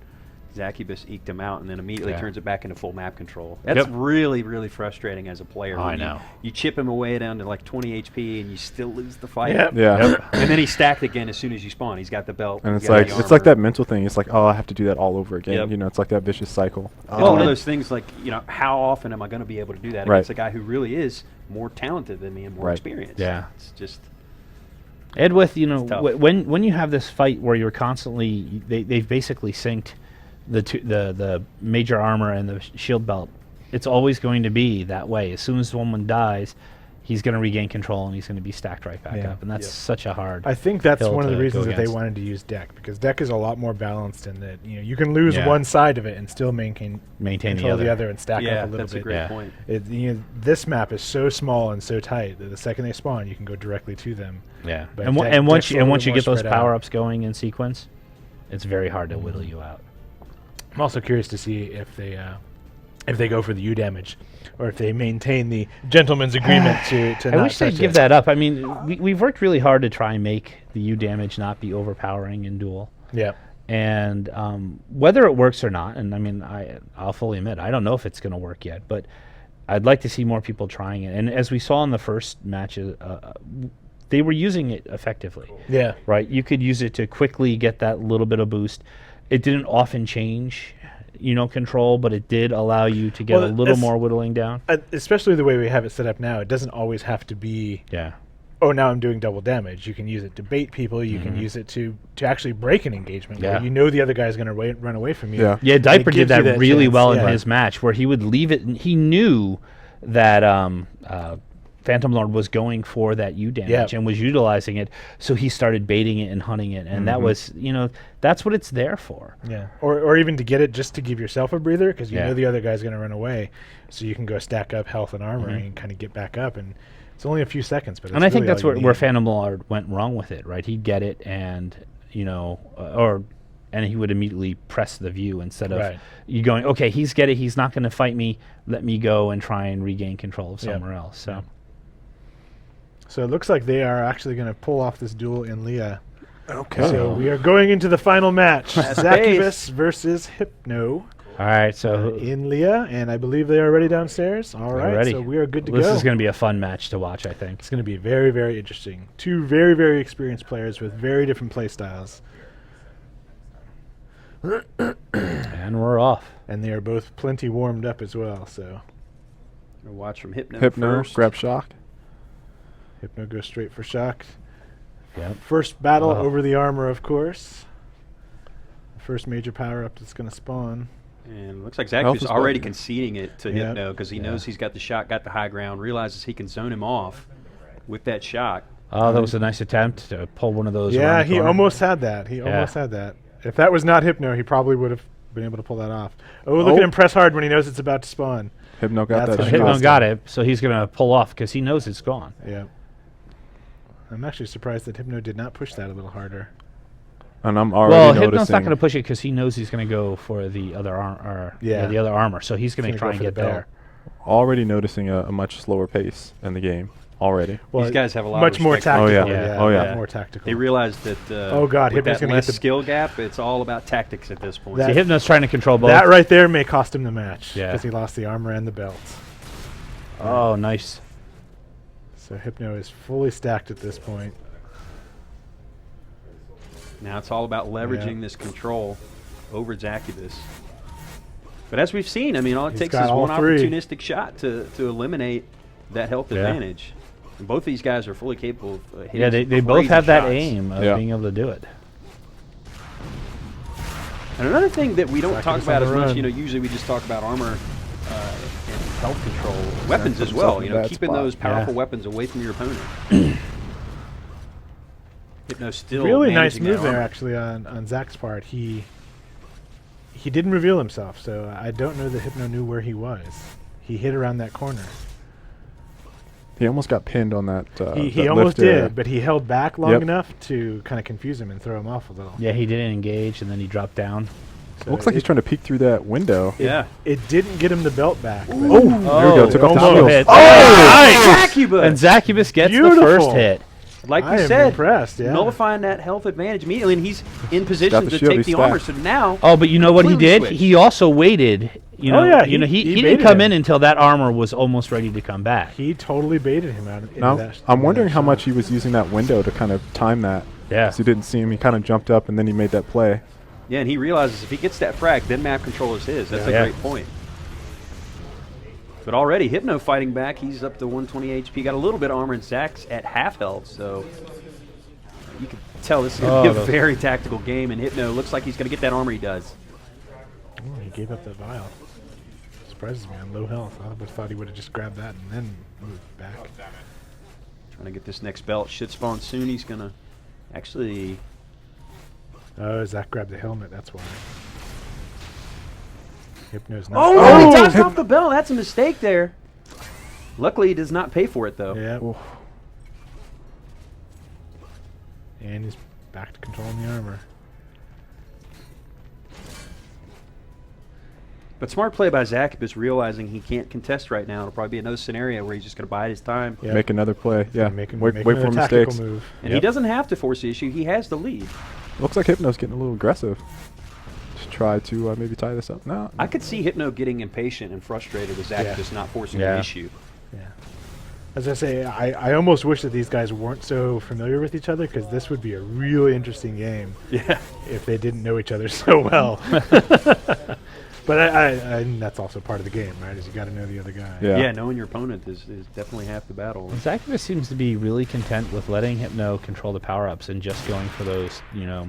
Zakubus eked him out and then immediately turns it back into full map control. That's really, really frustrating as a player. I know. You chip him away down to like 20 HP and you still lose the fight. Yep. Yeah. And then he's stacked again as soon as you spawn. He's got the belt. And he's it's got like the it's like armor. that mental thing. It's like, oh, I have to do that all over again. Yep. You know, it's like that vicious cycle. It's one of those things like, you know, how often am I going to be able to do that Right. against a guy who really is more talented than me and more Right. experienced? Yeah. It's just... Edwith, you know, It's tough. when you have this fight where you're constantly, they've basically synced the major armor and the shield belt. It's always going to be that way. As soon as someone dies, he's going to regain control and he's going to be stacked right back up, and that's such a hard. I think that's hill one of the to reasons go that they against. wanted to use deck, because deck is a lot more balanced in that, you know, you can lose Yeah. one side of it and still maintain Maintain the other and stack Yeah, up a little that's bit. a great Yeah. point. You know, this map is so small and so tight that the second they spawn, you can go directly to them. Yeah, But and, deck- and once deck's you a and little once you more get those spread out. power ups going in sequence, it's very hard to whittle you out. I'm also curious to see if they go for the U damage, or if they maintain the gentleman's agreement to I not wish they'd touch give it. that up. I mean, we've worked really hard to try and make the U damage not be overpowering in Duel. Yeah. And whether it works or not, and I mean, I'll fully admit, I don't know if it's going to work yet, but I'd like to see more people trying it. And as we saw in the first matches, they were using it effectively. Yeah. Right? You could use it to quickly get that little bit of boost. It didn't often change, you know, control, but it did allow you to get Well, a little it's- more whittling down. Especially the way we have it set up now, it doesn't always have to be, Yeah. oh, now I'm doing double damage. You can use it to bait people. You can use it to actually break an engagement. Yeah. Where you know the other guy's going to run away from you. Yeah. Yeah, And it Diaper did gives you that really chance, well in yeah. his match, where he would leave it, and he knew that Phantom Lord was going for that U damage and was utilizing it, so he started baiting it and hunting it, and that was, you know, that's what it's there for. Yeah, or even to get it just to give yourself a breather, because you Yeah. know the other guy's going to run away, so you can go stack up health and armor and kind of get back up, and it's only a few seconds. But And I think really that's all you where need. Phantom Lord went wrong with it, right? He'd get it, and you know, and he would immediately press the view instead of you going, okay, he's get it, he's not going to fight me, let me go and try and regain control of somewhere else. So. So it looks like they are actually going to pull off this duel in Leah. Okay. So we are going into the final match: Fast Zakubus versus Hypno All right, so in Leah, and I believe they are ready downstairs. All right, ready. so we are good to this go. is going to be a fun match to watch, I think. It's going to be very, very interesting. Two very, very experienced players with very different play styles, And we're off. and they are both plenty warmed up as well. So We'll watch from Hypno Hypno, first. grab shock. Hypno goes straight for shock. Yep. First battle Wow. over the armor, of course. The first major power up that's going to spawn. And looks like Health Zakubus is already better. conceding it to Yeah. Hypno because he knows he's got the shot, got the high ground, realizes he can zone him off with that shot. Oh, that was a nice attempt to pull one of those. Yeah, around the he corner. almost had that. He almost had that. If that was not Hypno, he probably would have been able to pull that off. Oh, look Oh. at him press hard when he knows it's about to spawn. Hypno got That's that gonna shot. Hypno got it, so he's going to pull off because he knows it's gone. Yeah. I'm actually surprised that Hypno did not push that a little harder. And I'm already Well, noticing. Hypno's not going to push it because he knows he's going to go for the other the other armor. So he's going to He's try gonna and go get for the there. already noticing a much slower pace in the game already. Well, These guys have a lot much of more respect for tactical. him. Yeah. Oh, yeah. a lot more tactical. They realize that Oh, God, with Hypno's that gonna get less the- skill gap, it's all about tactics at this point. That- See, Hypno's trying to control both. That right there may cost him the match Yeah. because he lost the armor and the belt. Oh, nice. So Hypno is fully stacked at this point. Now it's all about leveraging this control over Zakubus. But as we've seen, I mean, all it He's takes got is all one three. opportunistic shot to eliminate that health advantage. And both these guys are fully capable of hitting Yeah, they both crazy have that shots. aim of Yeah. being able to do it. And another thing that we don't Zakubus talk about on as the much, run. you know, usually we just talk about armor and health control, weapons as well. You know, Bad keeping spot. those powerful Yeah. weapons away from your opponent. Hypno still Really nice managing that move there, armor. actually, on Zach's part. He didn't reveal himself, so I don't know that Hypno knew where he was. He hid around that corner. He almost got pinned on that. He that almost lift area. did, but he held back long Yep. enough to kind of confuse him and throw him off a little. Yeah, he didn't engage, and then he dropped down. So Looks like he's trying to peek through that window. Yeah. It didn't get him the belt back. but- There we go. Took off the almost. shield. Hit. Oh, Zakubus! And Zakubus gets the Beautiful. first hit. Like I we am said, impressed, yeah. nullifying that health advantage immediately, and he's in got position the to shield, take he's the armor. stacked. So now, Oh, but you know what he Completely did? switched. He also waited. You know, Oh, yeah, he he didn't baited come him. in until that armor was almost ready to come back. He totally baited him out. Into Now, that, I'm into wondering that how shot. much he was using that window to kind of time that. Yeah. 'Cause he didn't see him. He kind of jumped up and then he made that play. yeah, and he realizes if he gets that frag, then map control is his. That's Yeah. a great point. But already, Hypno fighting back. He's up to 120 HP. Got a little bit of armor, and Zach's at half health, so you can tell this is going to be a those- very tactical game, and Hypno looks like he's going to get that armor. He does. Oh, he gave up that vial. Surprises me on low health. I would have thought he would have just grabbed that and then moved back. Trying to get this next belt. Should spawn soon. He's going to actually... Oh, Zach grabbed the helmet. That's why. Hypno's not. Oh, he tossed off the belt. That's a mistake there. Luckily, he does not pay for it, though. Yeah. Oof. And he's back to controlling the armor. But smart play by Zakubus, realizing he can't contest right now. It'll probably be another scenario where he's just going to bide his time. Yep. Make another play. Yeah. Make him, wait make wait another for tactical mistakes. move. And he doesn't have to force the issue. He has the lead. Looks like Hypno's getting a little aggressive. Just try to maybe tie this up. No. I could see Hypno getting impatient and frustrated with Zakubus not forcing Yeah. the issue. Yeah. As I say, I almost wish that these guys weren't so familiar with each other, because this would be a really interesting game Yeah. if they didn't know each other so well. But I that's also part of the game, right? Is you got to know the other guy. Yeah. Yeah, knowing your opponent is definitely half the battle. Zakubus seems to be really content with letting Hypno control the power-ups and just going for those, you know,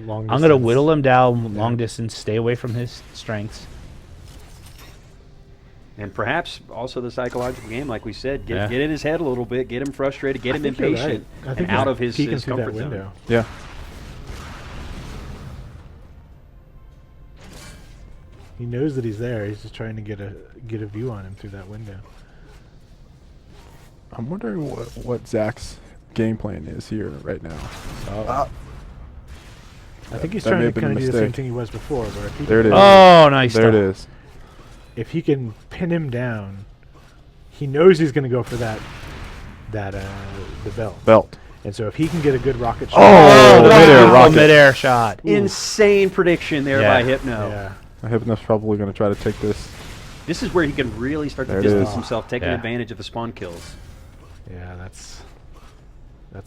Long I'm going to distance. whittle him down long distance, stay away from his strengths. And perhaps also the psychological game, like we said, Yeah. get in his head a little bit, get him frustrated, get I him think you're impatient, right. I and think out he's of his peeking through that comfort zone. window. Yeah. He knows that he's there. He's just trying to get a view on him through that window. I'm wondering what Zach's game plan is here right now. I think he's That may trying to have been a kind of do the same mistake. thing he was before, where if he There it can- is. Oh, nice There it stop. is. if he can pin him down, he knows he's going to go for the belt. Belt. And so if he can get a good rocket shot, Oh, the midair beautiful rocket. midair shot. Insane prediction there Yeah. by Hypno. yeah, Hypno's probably going to try to take this. This is where he can really start to There it distance is. himself, taking Yeah. advantage of the spawn kills. yeah, that's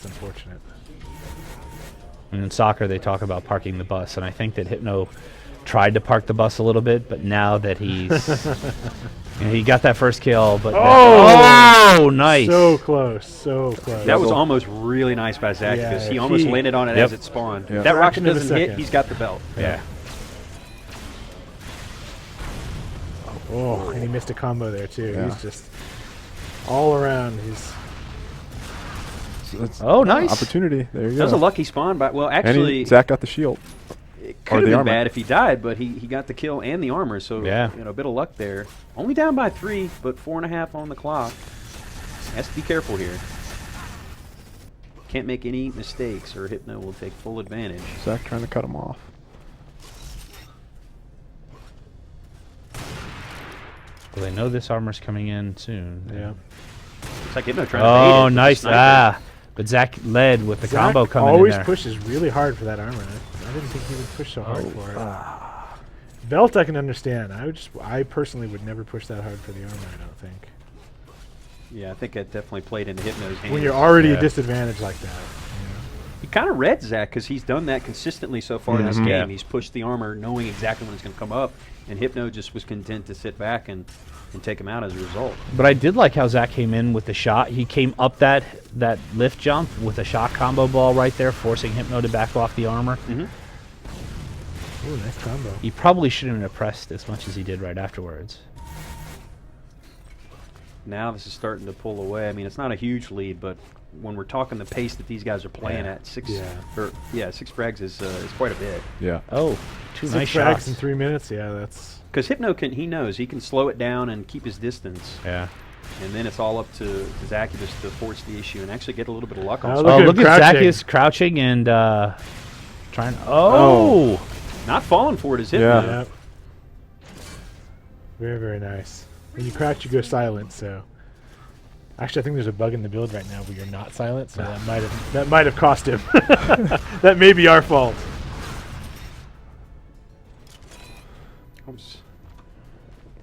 unfortunate. And in soccer, they talk about parking the bus, and I think that Hypno tried to park the bus a little bit, but now that he's... you know, he got that first kill, but... Oh, nice. So close, so close. That was almost really nice by Zakubus. Yeah, he almost he- landed on it Yep. as it spawned. Yeah. That rocket Fraction of a doesn't hit, second. he's got the belt. Yeah. Oh, and he missed a combo there too. Yeah. He's just all around. He's It's Oh, nice. opportunity. There you That go. was a lucky spawn. Well, And actually, Zach got the shield. it or could have the been armor. bad if he died, but he got the kill and the armor, so Yeah. a bit of luck there. Only down by 3, but 4.5 on the clock. Has to be careful here. Can't make any mistakes, or Hypno will take full advantage. Zach trying to cut him off. Well, they know this armor's coming in soon. yeah. Looks like Hypno trying to bait it Oh, with the nice. sniper. Ah. But Zach led with the Zach combo coming in always there. pushes really hard for that armor. I didn't think he would push so hard for it. Belt I can understand. I personally would never push that hard for the armor. I don't think. Yeah, I think that definitely played into Hypno's hands. When you're already a disadvantage like that. He kind of read Zach because he's done that consistently so far in this game. Yeah. He's pushed the armor knowing exactly when it's going to come up, and Hypno just was content to sit back and take him out as a result. But I did like how Zach came in with the shot. He came up that lift jump with a shot combo ball right there, forcing Hypno to back off the armor. Ooh, nice combo. He probably shouldn't have pressed as much as he did right afterwards. Now this is starting to pull away. I mean, it's not a huge lead, but when we're talking the pace that these guys are playing at, six frags is quite a bit. Yeah. Oh, two 6 nice frags shots. in 3 minutes. Yeah, that's. Because Hypno he knows he can slow it down and keep his distance. Yeah. And then it's all up to Zakubus to force the issue and actually get a little bit of luck on Oh, something. Oh, Look look at at crouching. Zacubus crouching and trying. Oh. Not falling for it is Hypno. Yeah. Yep. Very, very nice. When you crouch, you go silent. So, actually, I think there's a bug in the build right now where you're not silent. So that might have cost him. That may be our fault.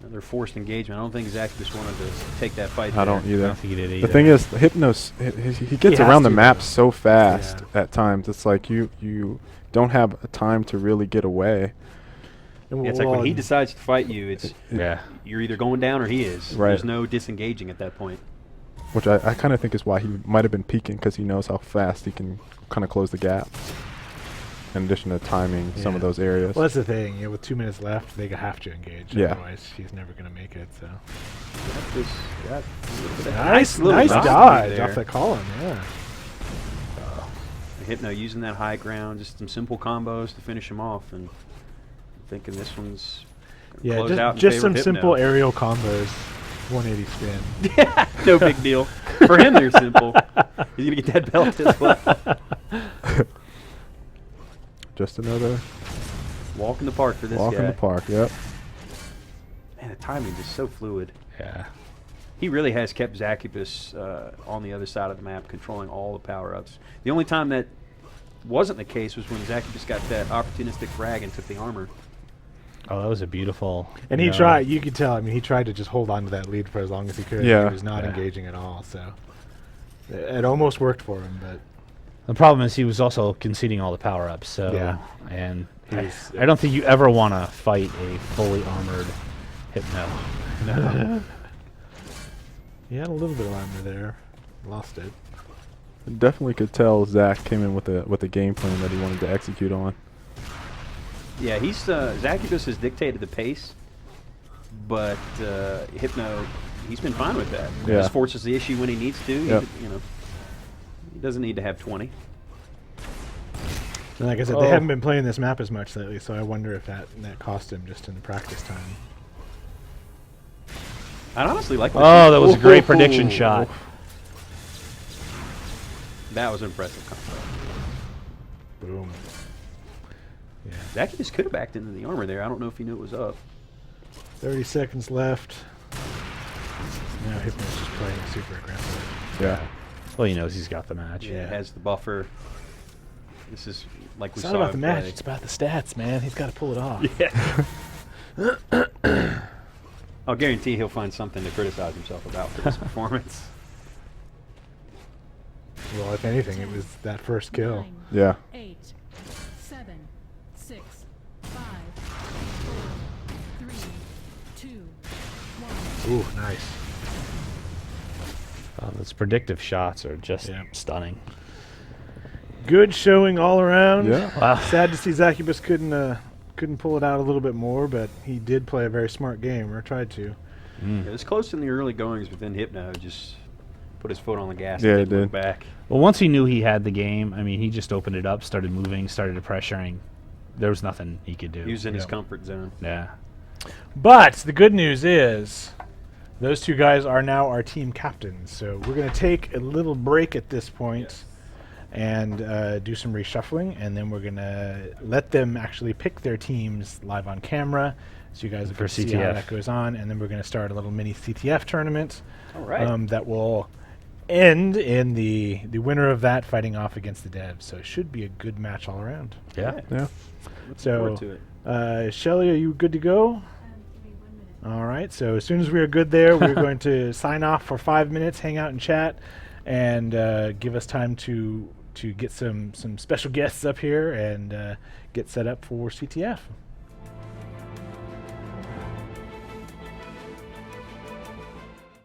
Another forced engagement. I don't think Zakubus wanted to take that fight. I there. don't I either. don't think he did The either. thing is, Hypnos, he gets He has around the to, map though. so fast at times. It's like you don't have a time to really get away. And Yeah, it's like when he and- decides to fight you, it's Yeah. you're either going down or he is. Right. There's no disengaging at that point. Which I kind of think is why he might have been peeking, because he knows how fast he can kind of close the gap. In addition to timing some of Yeah. those areas. Well, that's the thing. With 2 minutes left, they have to engage. Yeah. Otherwise, he's never going to make it. So Nice nice dodge off that column. Yeah. Hypno using that high ground, just some simple combos to finish him off, and thinking this one's gonna close out in Just favor some of Hypno. simple aerial combos. 180 spin. Yeah, no big deal. For him, they're simple. He's gonna get that belt as well. Just another Walk in the park for this walk guy. in the park. Yep. Man, the timing is so fluid. Yeah. He really has kept Zakubus on the other side of the map, controlling all the power-ups. The only time that wasn't the case was when Zakubus got that opportunistic frag and took the armor. Oh, that was a beautiful. And he tried. You could tell. I mean, he tried to just hold on to that lead for as long as he could. Yeah. He was not Yeah. engaging at all. So it almost worked for him, but The problem is he was also conceding all the power ups. So Yeah. and He I, was, I don't think you ever want to fight a fully armored Hypno. no. He had a little bit of armor there. Lost it. Definitely could tell Zach came in with a game plan that he wanted to execute on. Yeah, he's Zakubus has dictated the pace, but Hypno, he's been fine with that. He Yeah. just forces the issue when he needs to. Yep. He doesn't need to have 20. And like I said, they haven't been playing this map as much lately, so I wonder if that cost him just in the practice time. I'd honestly like. Oh, that was a great prediction shot. That was impressive combo. Boom. Yeah. Zakubus could have backed into the armor there. I don't know if he knew it was up. 30 seconds left. Now Hypno's just playing super aggressive. Yeah. Well, he knows he's got the match. Yeah, it has the buffer. This is like we It's saw not about the him match. play. It's about the stats, man. He's got to pull it off. Yeah. I'll guarantee he'll find something to criticize himself about for this performance. Well, if anything, it was that first kill. 9, Yeah. 8, 7, 6, 5, 4, 3, 2, 1. Ooh, nice. Those predictive shots are just Yeah. stunning. Good showing all around. Yeah. Wow. Sad to see Zakubus couldn't pull it out a little bit more, but he did play a very smart game, or tried to. It was close in the early goings, but then Hypno just put his foot on the gas Yeah, and he didn't look did. back. Well, once he knew he had the game, I mean, he just opened it up, started moving, started pressuring. There was nothing he could do. He was in his Yeah. comfort zone. Yeah. But the good news is those two guys are now our team captains. So we're going to take a little break at this point and do some reshuffling, and then we're going to let them actually pick their teams live on camera, so you guys For can see how CTF. that goes on, and then we're going to start a little mini CTF tournament. All right. That will end in the winner of that fighting off against the devs. So it should be a good match all around. Yeah. Yeah. Looking So, forward to it. Shelly, are you good to go? All right. So as soon as we are good there, we're going to sign off for 5 minutes, hang out and chat, and give us time to get some special guests up here and get set up for CTF.